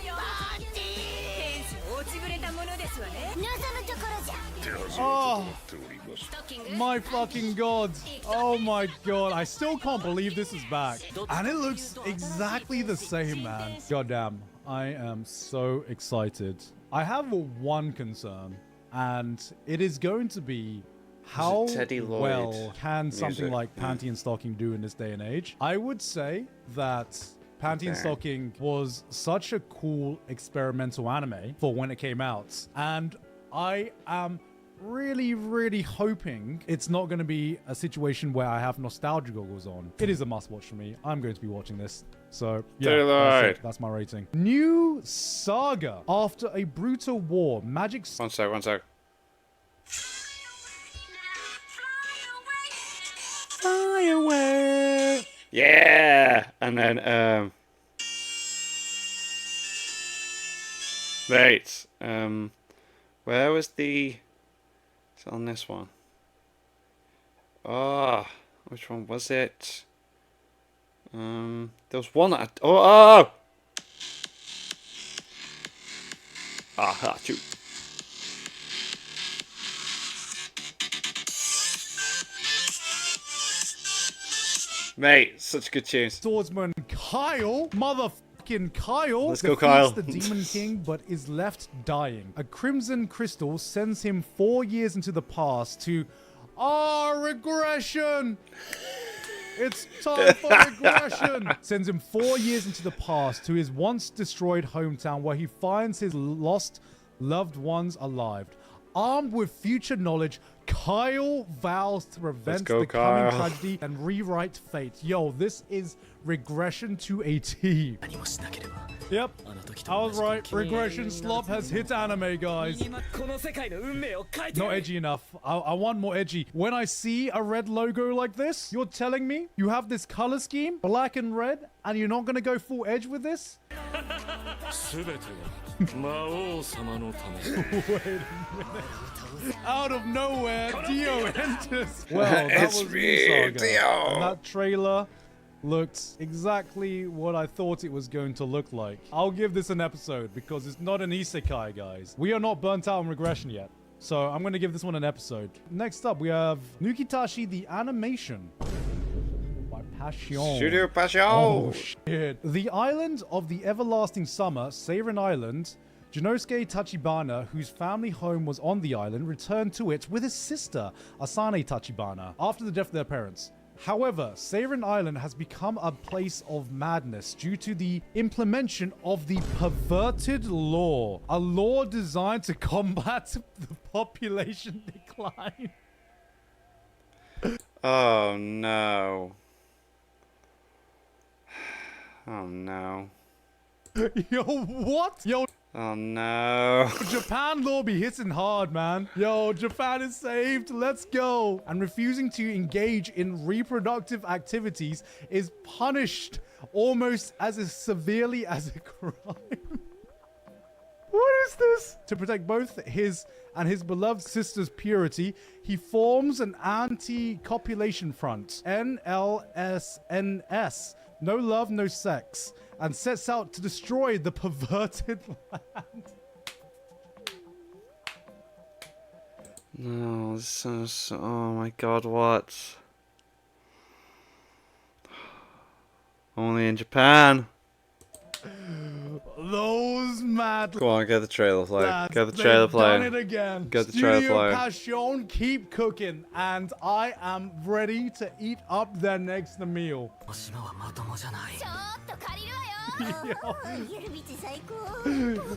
Oh my fucking god. Oh my god. I still can't believe this is back. And it looks exactly the same, man. Goddamn. I am so excited. I have one concern, and it is going to be how Teddy Lloyd well can something music? like Panty and Stocking do in this day and age. I would say that Panty and Stocking was such a cool experimental anime for when it came out, and I am really hoping it's not going to be a situation where I have nostalgia goggles on. It is a must watch for me. I'm going to be watching this. So yeah, that's it. That's my rating. New saga. After a brutal war, magic... One sec. Fly away. Yeah. And then wait. Where was the... Is it on this one? Ah, which one was it? There was one that oh! Aha, shoot. Mate, such good tunes. Swordsman Kyle, motherfucking fucking Kyle Let's go, defeats Kyle. the Demon King, but is left dying. A crimson crystal sends him 4 years into the past to... regression! It's time for regression! Sends him 4 years into the past to his once destroyed hometown where he finds his lost loved ones alive. Armed with future knowledge, Kyle vows to prevent go, the coming Kyle. tragedy and rewrite fate. Yo, this is regression to a T. 何もしなければ Yep, あの時 I と was 同じ right. Regression slop has hit anime, guys. 今この世界の運命を変えて Not edgy enough. I want more edgy. When I see a red logo like this, you're telling me you have this color scheme, black and red, and you're not gonna go full edge with this? 全ては魔王様のため Out of nowhere, Dio enters. Well, that It's was me, Saga. Dio. And that trailer looked exactly what I thought it was going to look like. I'll give this an episode because it's not an isekai, guys. We are not burnt out on regression yet. So I'm going to give this one an episode. Next up, we have Nukitashi the Animation by Passion. Studio Passion. Oh, shit. The island of the everlasting summer, Seirin Island, Jinosuke Tachibana, whose family home was on the island, returned to it with his sister, Asane Tachibana, after the death of their parents. However, Seirin Island has become a place of madness due to the implementation of the perverted law, a law designed to combat the population decline. Oh no. Oh no. Yo, what? Yo, Oh no. Japan law be hitting hard, man. Yo, Japan is saved. Let's go. And refusing to engage in reproductive activities is punished almost as severely as a crime. What is this? To protect both his and his beloved sister's purity, he forms an anti-copulation front, NLSNS, no love, no sex, and sets out to destroy the perverted land. No, this is, oh my god, what? Only in Japan. Those mad Go on, get the trailer play. lads, Get the trailer they've done it play. again. Get the Studio trailer play. Passion, keep cooking, and I am ready to eat up their next meal. 島はまともじゃない ちょっと借りるわよゆるみち最高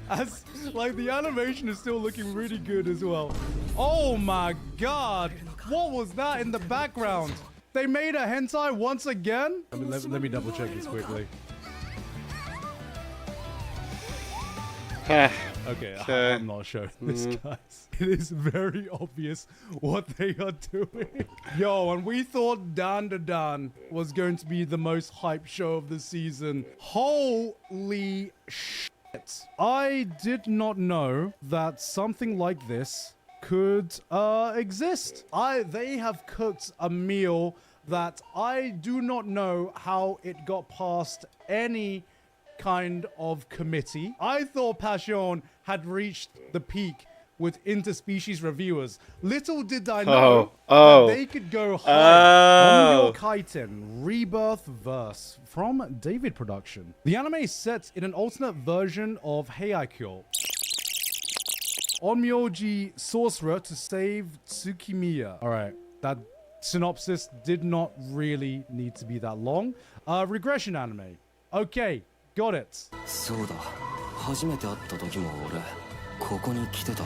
As like the animation is still looking really good as well. Oh my god, what was that in the background? They made a hentai once again? Let me double check this quickly. Okay, Okay. I'm not showing this, guys. It is very obvious what they are doing. Yo, and we thought Dan to Dan was going to be the most hype show of the season. Holy shit. I did not know that something like this could exist. They have cooked a meal that I do not know how it got past any kind of committee. I thought Passion had reached the peak with interspecies reviewers. Little did I know that they could go higher. Onmyo Kaiten Rebirth Verse from David Production. The anime is set in an alternate version of Heikyo. Onmyoji sorcerer to save Tsukimiya. Alright, that synopsis did not really need to be that long. Regression anime. Okay, got it. そうだ初めて会った時も俺ここに来てた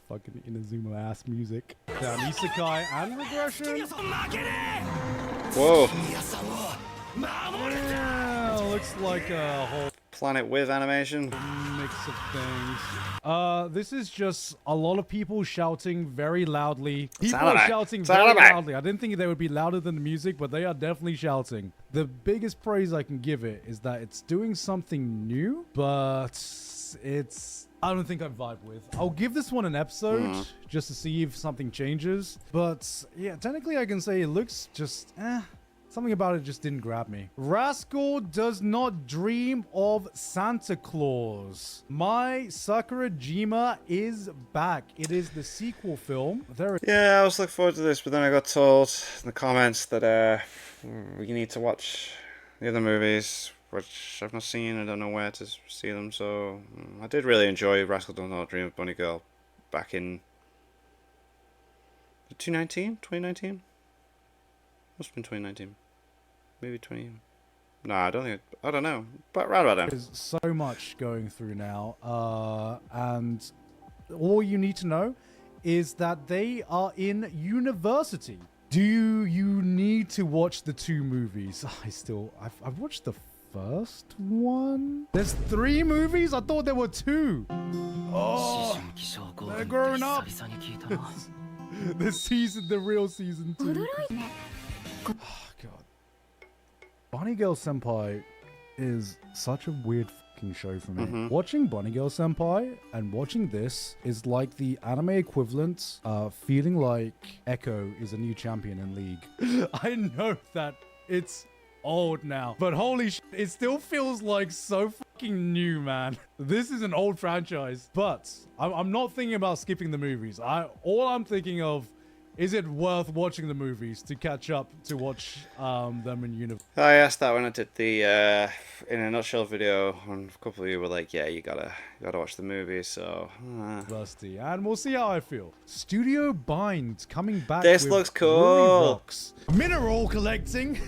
Fucking Inazuma ass music. Damn, isekai and regression. Whoa. Yeah, looks like a whole Planet with animation. mix of things. This is just a lot of people shouting very loudly. People are anime. shouting It's very anime. loudly. I didn't think they would be louder than the music, but they are definitely shouting. The biggest praise I can give it is that it's doing something new, but I don't think I vibe with. I'll give this one an episode just to see if something changes. But yeah, technically I can say it looks just something about it just didn't grab me. Rascal does not dream of Santa Claus. My Sakurajima is back. It is the sequel film. Yeah, I was looking forward to this, but then I got told in the comments that we need to watch the other movies, which I've not seen. I don't know where to see them. So I did really enjoy Rascal Does Not Dream of Bunny Girl back in 2019. Must have been 2019. Maybe 20. No, I don't think. I don't know. But right about now. There's so much going through now, and all you need to know is that they are in university. Do you need to watch the 2 movies? I've watched the first one. There's 3 movies? I thought there were 2. Oh, they're growing up. The real season 2. Oh, God. Bunny Girl Senpai is such a weird fucking show for me. Watching Bunny Girl Senpai and watching this is like the anime equivalent, feeling like Echo is a new champion in League. I know that it's old now, but holy shit, it still feels like so fucking new, man. This is an old franchise, but I'm not thinking about skipping the movies. All I'm thinking of, is it worth watching the movies to catch up to watch them in universe? I asked that when I did the in a nutshell video, and a couple of you were like, "Yeah, you gotta watch the movie." So, Rusty, and we'll see how I feel. Studio Bind coming back. This with looks cool. Ruri Rocks. Mineral collecting.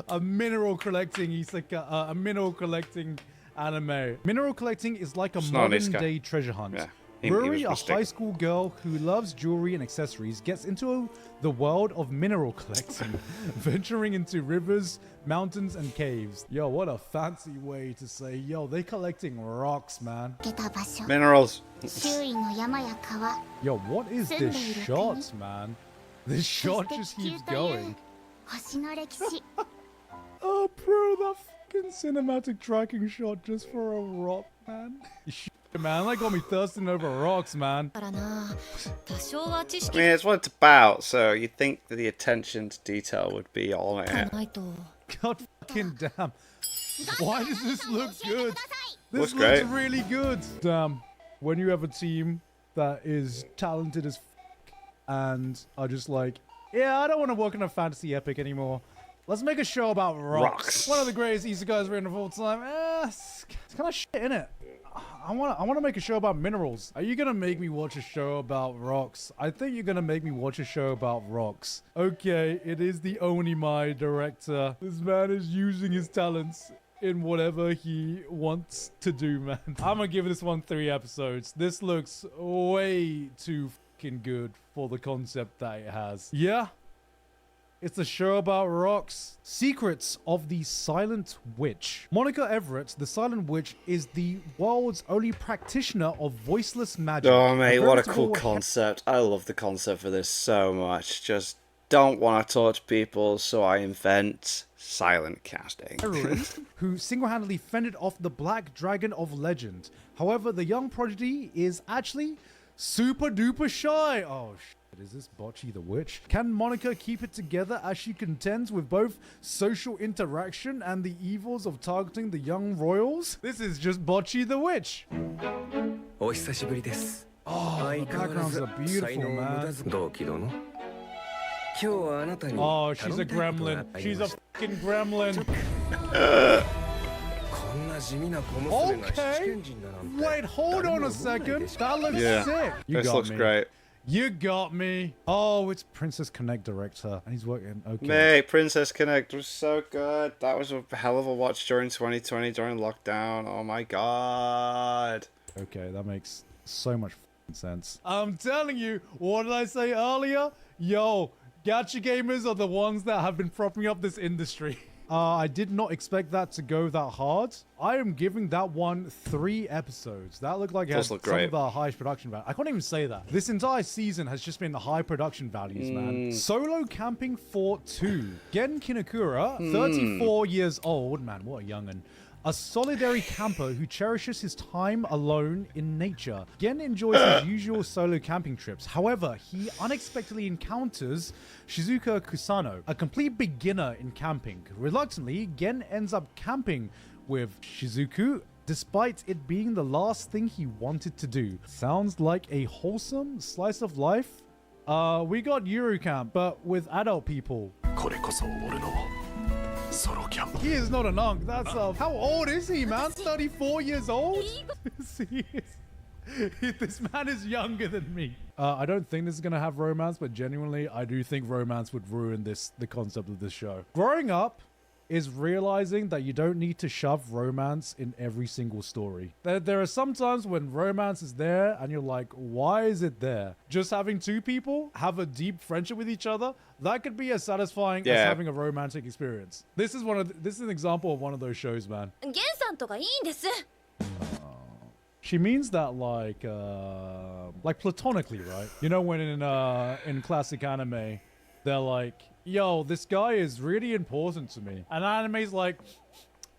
A mineral collecting isekai, a mineral collecting anime. Mineral collecting is like a modern day treasure hunt. Yeah. Ruri, a high school girl who loves jewelry and accessories, gets into the world of mineral collecting, venturing into rivers, mountains, and caves. Yo, what a fancy way to say, yo, they collecting rocks, man. Minerals. Yo, what is this shot, man? This shot just keeps going. Oh, bro, that fucking cinematic tracking shot just for a rock, man. Man, that got me thirsting over rocks, man. I mean, it's what it's about, so you'd think that the attention to detail would be on it. God fucking damn. Why does this look good? This looks great. really good. Damn. When you have a team that is talented as and are just like, yeah, I don't want to work in a fantasy epic anymore. Let's make a show about rocks. One of the greatest isekais written of all time. It's kind of shit, innit? I want to make a show about minerals. Are you gonna make me watch a show about rocks? I think you're gonna make me watch a show about rocks. Okay, it is the Onimai director. This man is using his talents in whatever he wants to do, man. I'm gonna give this one 3 episodes. This looks way too fucking good for the concept that it has. Yeah. It's a show about rocks. Secrets of the Silent Witch. Monica Everett, the Silent Witch, is the world's only practitioner of voiceless magic. Oh, mate, what a cool concept. I love the concept for this so much. Just don't want to talk to people, so I invent silent casting. Who single-handedly fended off the Black Dragon of Legend. However, the young prodigy is actually super duper shy. Oh, shit. Is this Bocchi the Witch? Can Monica keep it together as she contends with both social interaction and the evils of targeting the young royals? This is just Bocchi the Witch. Oh, the backgrounds are beautiful, man. Oh, she's a gremlin. She's a fucking gremlin. Okay. Wait, hold on a second. That looks sick. This looks great. You got me. Oh, it's Princess Connect director, and he's working. Okay. Mate, Princess Connect was so good. That was a hell of a watch during 2020, during lockdown. Oh my god. Okay, that makes so much sense. I'm telling you, what did I say earlier? Yo, gacha gamers are the ones that have been propping up this industry. I did not expect that to go that hard. I am giving that one 3 episodes. That looked like it has some of the highest production value. I can't even say that. This entire season has just been high production values, man. Solo Camping for 2. Gen Kinokura, 34 years old. Man, what a young'un. A solitary camper who cherishes his time alone in nature. Gen enjoys his usual solo camping trips. However, he unexpectedly encounters Shizuka Kusano, a complete beginner in camping. Reluctantly, Gen ends up camping with Shizuku, despite it being the last thing he wanted to do. Sounds like a wholesome slice of life. We got Eurocamp, but with adult people. He is not an unk. That's how old is he, man? 34 years old? This man is younger than me. I don't think this is gonna have romance, but genuinely, I do think romance would ruin the concept of this show. Growing up is realizing that you don't need to shove romance in every single story. There are some times when romance is there and you're like, why is it there? Just having two people have a deep friendship with each other, that could be as satisfying as having a romantic experience. This is an example of one of those shows, man. She means that like platonically, right? You know when in classic anime, they're like, yo, this guy is really important to me. And anime's like,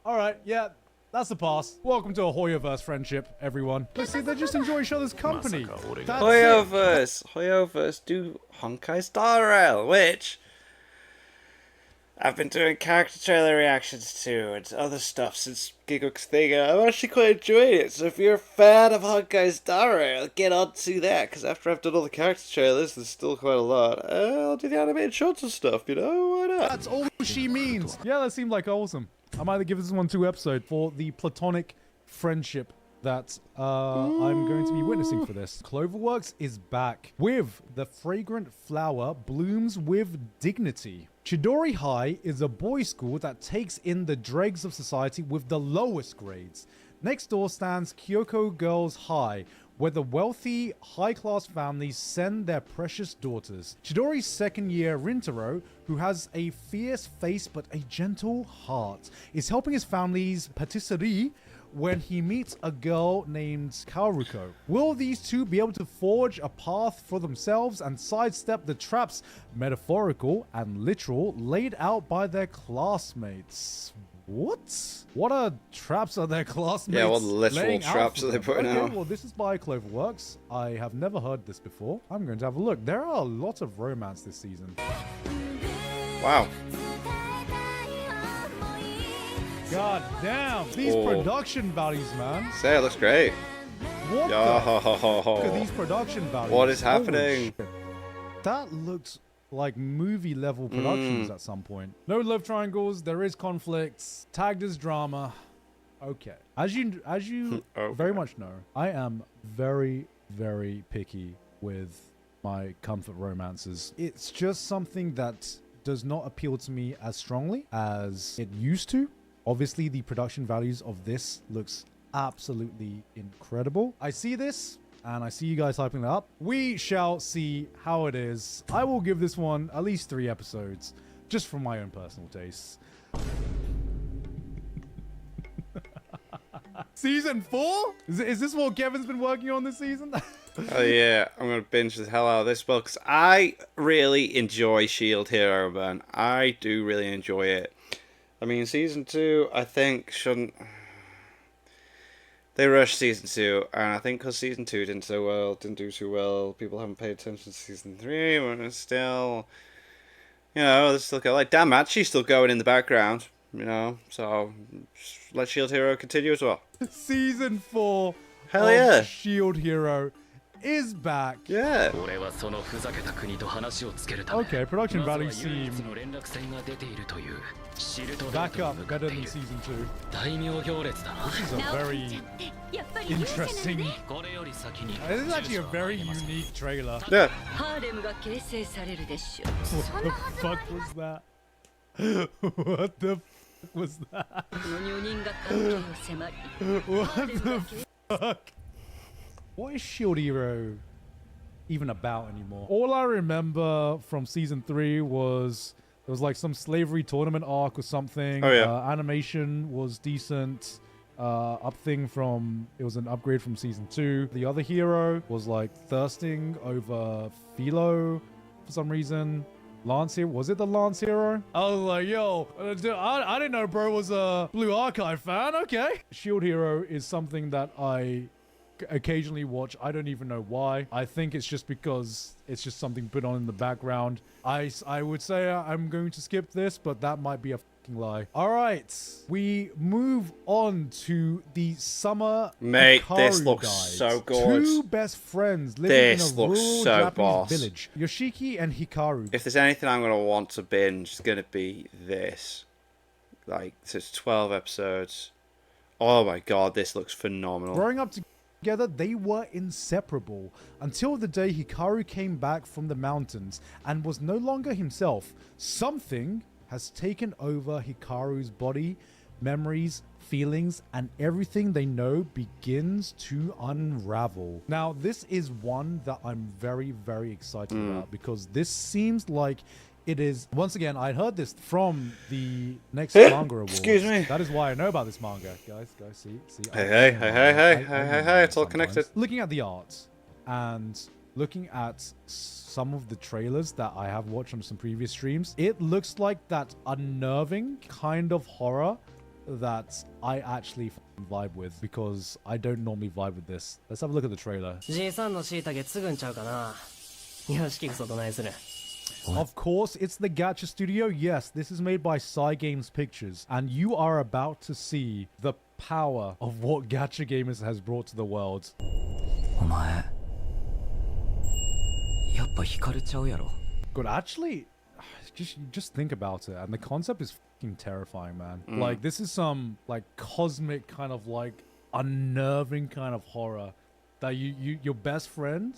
all right, yeah, that's a pass. Welcome to a Hoyoverse friendship, everyone. Let's see, they just enjoy each other's company. Hoyoverse do Honkai Star Rail, which I've been doing character trailer reactions to and other stuff since Gigguk's thing, and I'm actually quite enjoying it. So if you're a fan of Honkai Star Rail, get on to that, because after I've done all the character trailers, there's still quite a lot. I'll do the animated shorts and stuff, you know? Why not? That's all she means. Yeah, that seemed like awesome. I might either give this one 2 episodes for the platonic friendship that I'm going to be witnessing for this. Cloverworks is back with The Fragrant Flower Blooms with Dignity. Chidori High is a boys' school that takes in the dregs of society with the lowest grades. Next door stands Kyoko Girls High, where the wealthy, high-class families send their precious daughters. Chidori's second year, Rintaro, who has a fierce face but a gentle heart, is helping his family's patisserie when he meets a girl named Kaoruko. Will these two be able to forge a path for themselves and sidestep the traps, metaphorical and literal, laid out by their classmates? What? What traps are their classmates? Yeah, what literal traps are they putting out? Well, this is by Cloverworks. I have never heard this before. I'm going to have a look. There are a lot of romance this season. Wow. God damn, these production values, man. Say, it looks great. What Look at these production values. What is happening? That looks like movie level productions at some point. No love triangles, there is conflicts, tagged as drama. Okay. As you very much know, I am very, very picky with my comfort romances. It's just something that does not appeal to me as strongly as it used to. Obviously, the production values of this looks absolutely incredible. I see this, and I see you guys hyping it up. We shall see how it is. I will give this one at least 3 episodes, just from my own personal tastes. Season 4? Is this what Kevin's been working on this season? Oh yeah, I'm going to binge the hell out of this book, because I really enjoy Shield Hero, man. I do really enjoy it. I mean, season 2, I think, shouldn't... They rushed season 2, and I think because season 2 didn't do too well, people haven't paid attention to season 3, when it's still... You know, there's still like Danmachi's still going in the background, you know, so let Shield Hero continue as well. Season 4 Hell yeah. Shield Hero is back. Yeah. Okay, production value seem back up better than season 2. This is a very interesting... This is actually a very unique trailer. Yeah. What the fuck was that? What the fuck was that? What the fuck? What is Shield Hero even about anymore? All I remember from season 3 was there was like some slavery tournament arc or something. Oh yeah. Animation was decent. It was an upgrade from season 2. The other hero was like thirsting over Philo for some reason. Lance Hero, was it the Lance Hero? I was like, yo, I didn't know bro was a Blue Archive fan. Okay. Shield Hero is something that I occasionally watch. I don't even know why. I think it's just because it's just something put on in the background. I would say I'm going to skip this, but that might be a fucking lie. All right, we move on to the summer Mate, Hikaru this looks guide. so good. 2 best friends living This in a looks rural so Japanese boss. village. Yoshiki and Hikaru. If there's anything I'm going to want to binge, it's going to be this. Like, so it's 12 episodes. Oh my god, this looks phenomenal. Growing up together, they were inseparable until the day Hikaru came back from the mountains and was no longer himself. Something has taken over Hikaru's body, memories, feelings, and everything they know begins to unravel. Now, this is one that I'm very, very excited about because this seems like it is, once again, I heard this from the next manga awards. Excuse me. That is why I know about this manga. Guys, see. Hey, it's all connected. Looking at the art and looking at some of the trailers that I have watched on some previous streams, it looks like that unnerving kind of horror that I actually vibe with, because I don't normally vibe with this. Let's have a look at the trailer. Of course, it's the Gacha Studio. Yes, this is made by Cygames Pictures, and you are about to see the power of what Gacha Gamers has brought to the world. Good, actually, just think about it, and the concept is fucking terrifying, man. Like, this is some like cosmic kind of like unnerving kind of horror that your best friend,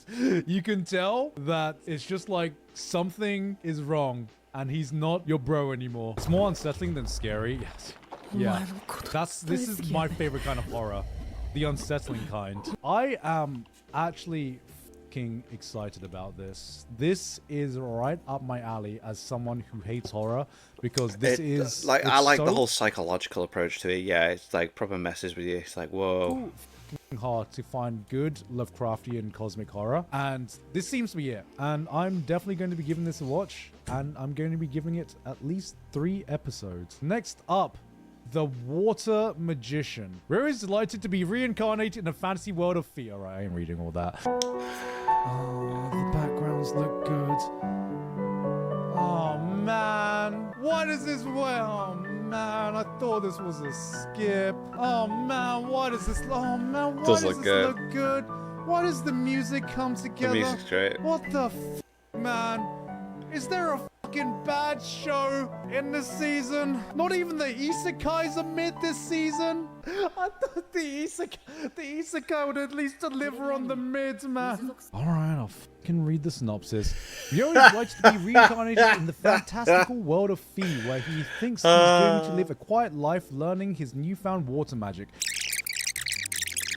you can tell that it's just like something is wrong and he's not your bro anymore. It's more unsettling than scary. Yes. Yeah. This is my favorite kind of horror. The unsettling kind. I am actually fucking excited about this. This is right up my alley as someone who hates horror, because this is like, I like the whole psychological approach to it. Yeah, it's like proper messes with you. It's like, whoa. Hard to find good Lovecraftian cosmic horror, and this seems to be it. And I'm definitely going to be giving this a watch, and I'm going to be giving it at least 3 episodes. Next up, The Water Magician. Riri is delighted to be reincarnated in a fantasy world of fear. Alright, I ain't reading all that. Oh, the backgrounds look good. Oh man, what is this? Oh man, I thought this was a skip. Oh man, what is this? Oh man, why does this look good? Why does the music come together? The music's great. What the f, man? Is there a fucking bad show in this season? Not even the isekais are mid this season? I thought the isekai would at least deliver on the mids, man. Alright, I'll fucking read the synopsis. Ryo is likely to be reincarnated in the fantastical world of Fee, where he thinks he's going to live a quiet life learning his newfound water magic.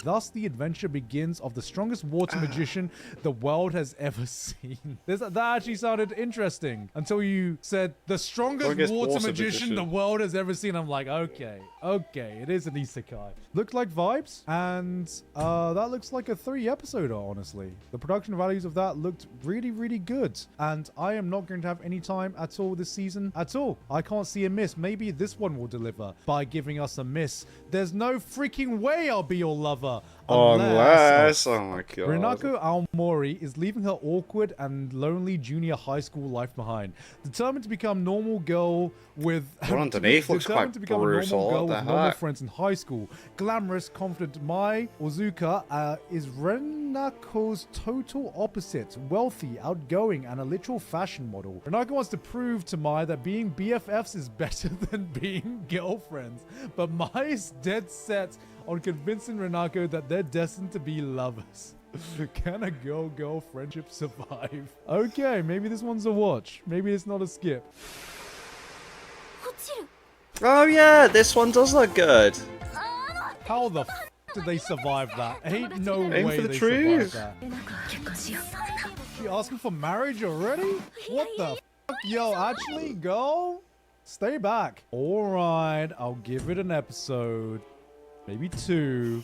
Thus, the adventure begins of the strongest water magician the world has ever seen. That actually sounded interesting until you said the strongest water magician the world has ever seen. I'm like, okay, it is an isekai. Looked like vibes, and that looks like a 3-episoder, honestly. The production values of that looked really, really good, and I am not going to have any time at all this season at all. I can't see a miss. Maybe this one will deliver by giving us a miss. There's no freaking way I'll be your lover. Unless, oh my god. Rinako Aomori is leaving her awkward and lonely junior high school life behind, determined to become normal girl with underneath looks quite brutal. Normal friends in high school. Glamorous, confident Mai Ozuka is Renako's total opposite, wealthy, outgoing, and a literal fashion model. Renako wants to prove to Mai that being BFFs is better than being girlfriends, but Mai is dead set on convincing Renako that they're destined to be lovers. Can a girl-girl friendship survive? Okay, maybe this one's a watch. Maybe it's not a skip. Oh yeah, this one does look good. How the f did they survive that? Ain't no Aim way for the they trees. survived that. She asking for marriage already? What the f? Yo, actually, go. Stay back. Alright, I'll give it an episode. Maybe 2.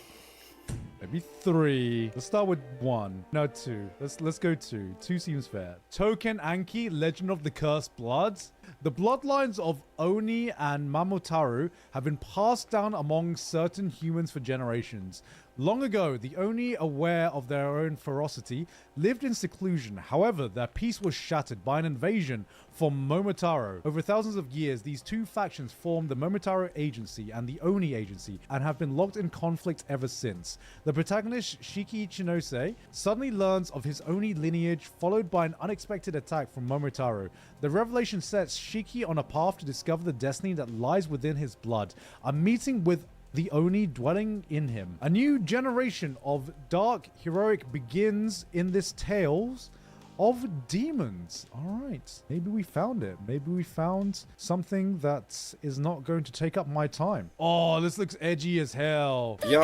Maybe 3. Let's start with 1. No, 2. Let's go 2. 2 seems fair. Touken Anki, Legend of the Cursed Bloods. The bloodlines of Oni and Mamotaru have been passed down among certain humans for generations. Long ago, the Oni, aware of their own ferocity, lived in seclusion. However, their peace was shattered by an invasion from Momotaro. Over thousands of years, these two factions formed the Momotaro Agency and the Oni Agency and have been locked in conflict ever since. The protagonist, Shiki Chinose, suddenly learns of his Oni lineage, followed by an unexpected attack from Momotaro. The revelation sets Shiki on a path to discover the destiny that lies within his blood. A meeting with the Oni dwelling in him. A new generation of dark heroic begins in this Tales of Demons. All right, maybe we found it. Maybe we found something that is not going to take up my time. Oh, this looks edgy as hell. Yo!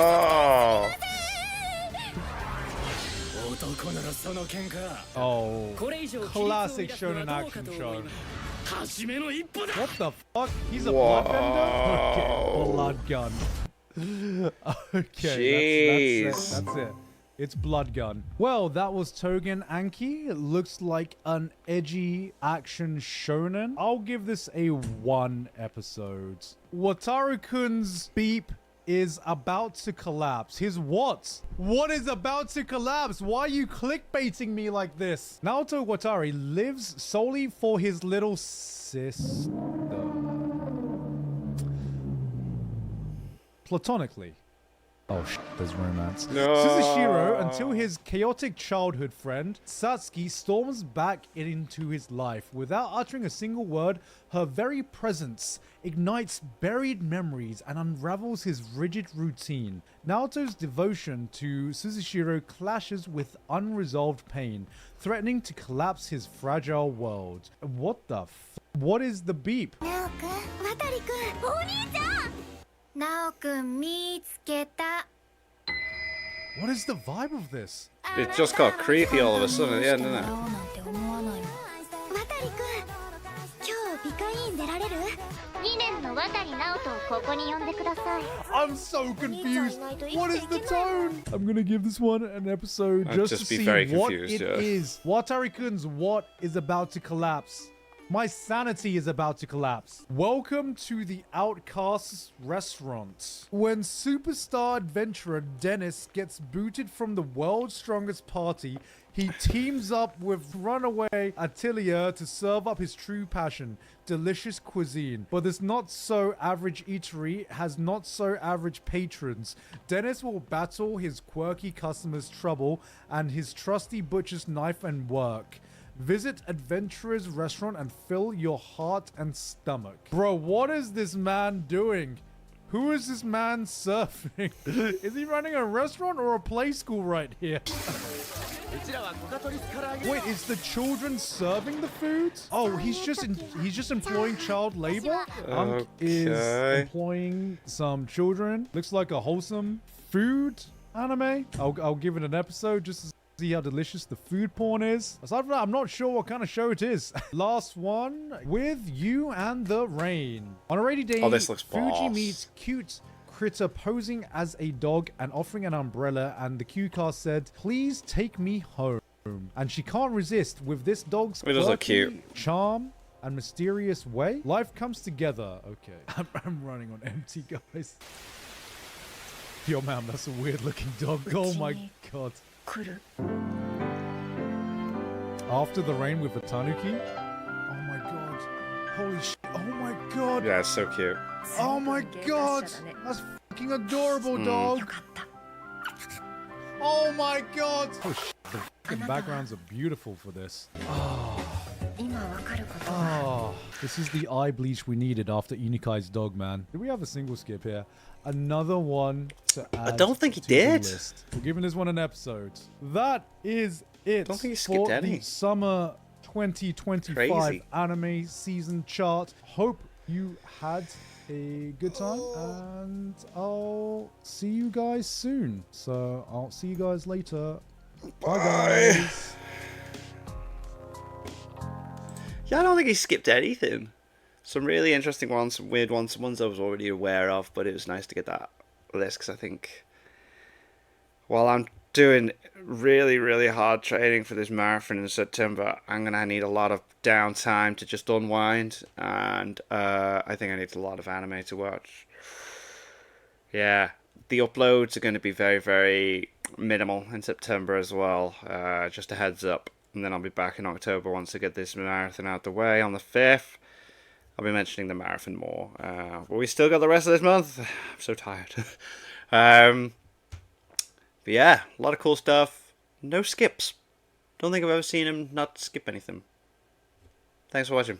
Oh, classic shonen action show. What the fuck? He's a bloodbender? Okay, blood gun. Okay, that's it. It's blood gun. Well, that was Tougen Anki. It looks like an edgy action shonen. I'll give this a 1 episode. Wataru-kun's beep is about to collapse. His what? What is about to collapse? Why are you clickbaiting me like this? Naoto Watari lives solely for his little sister. Platonically. Oh, there's romance. No. Suzushiro, until his chaotic childhood friend, Satsuki, storms back into his life. Without uttering a single word, her very presence ignites buried memories and unravels his rigid routine. Naoto's devotion to Suzushiro clashes with unresolved pain, threatening to collapse his fragile world. What the What is the beep? ナオくん見つけた。 What is the vibe of this? It just got creepy all of a sudden at the end, didn't it? 渡くん、今日美化委員出られる？2年の渡直人をここに呼んでください。 I'm so confused. What is the tone? I'm gonna give this one an episode I'd just just to be see very what confused, it is. Watari-kun's what is about to collapse. My sanity is about to collapse. Welcome to the Outcasts restaurant. When superstar adventurer Dennis gets booted from the world's strongest party, he teams up with runaway Atelier to serve up his true passion, delicious cuisine. But this not-so-average eatery has not-so-average patrons. Dennis will battle his quirky customers' trouble and his trusty butcher's knife and work. Visit Adventurer's restaurant and fill your heart and stomach. Bro, what is this man doing? Who is this man serving? Is he running a restaurant or a play school right here? Wait, is the children serving the food? Oh, he's just employing child labor? Unk is employing some children. Looks like a wholesome food anime. I'll give it an episode just to see how delicious the food porn is. Aside from that, I'm not sure what kind of show it is. Last one, With You and the Rain. On a rainy day, this looks Fuji boss. meets cute critter posing as a dog and offering an umbrella, and the cue cast said, "Please take me home." And she can't resist with this dog's It does look quirky cute. charm and mysterious way. Life comes together. Okay, I'm running on empty, guys. Yo, man, that's a weird looking dog. Oh my god. After the Rain with the Tanuki. Oh my god. Holy shit. Oh my god. Yeah, it's so cute. Oh my god. That's fucking adorable, dog. Oh my god. Oh shit. The fucking backgrounds are beautiful for this. Oh, this is the eye bleach we needed after Inikai's dog, man. Did we have a single skip here? Another one to add don't think he to the did. list. We're giving this one an episode. That is it Don't think he for skipped any. the summer 2025 Crazy. anime season chart. Hope you had a good time, and I'll see you guys soon. So I'll see you guys later. Bye guys. Yeah, I don't think he skipped anything. Some really interesting ones, some weird ones, some ones I was already aware of, but it was nice to get that list because I think while I'm doing really, really hard training for this marathon in September, I'm going to need a lot of downtime to just unwind, and I think I need a lot of anime to watch. Yeah, the uploads are going to be very, very minimal in September as well. Just a heads up. And then I'll be back in October once I get this marathon out the way on the 5th. I'll be mentioning the marathon more. But we still got the rest of this month. I'm so tired. But yeah, a lot of cool stuff. No skips. Don't think I've ever seen him not skip anything. Thanks for watching.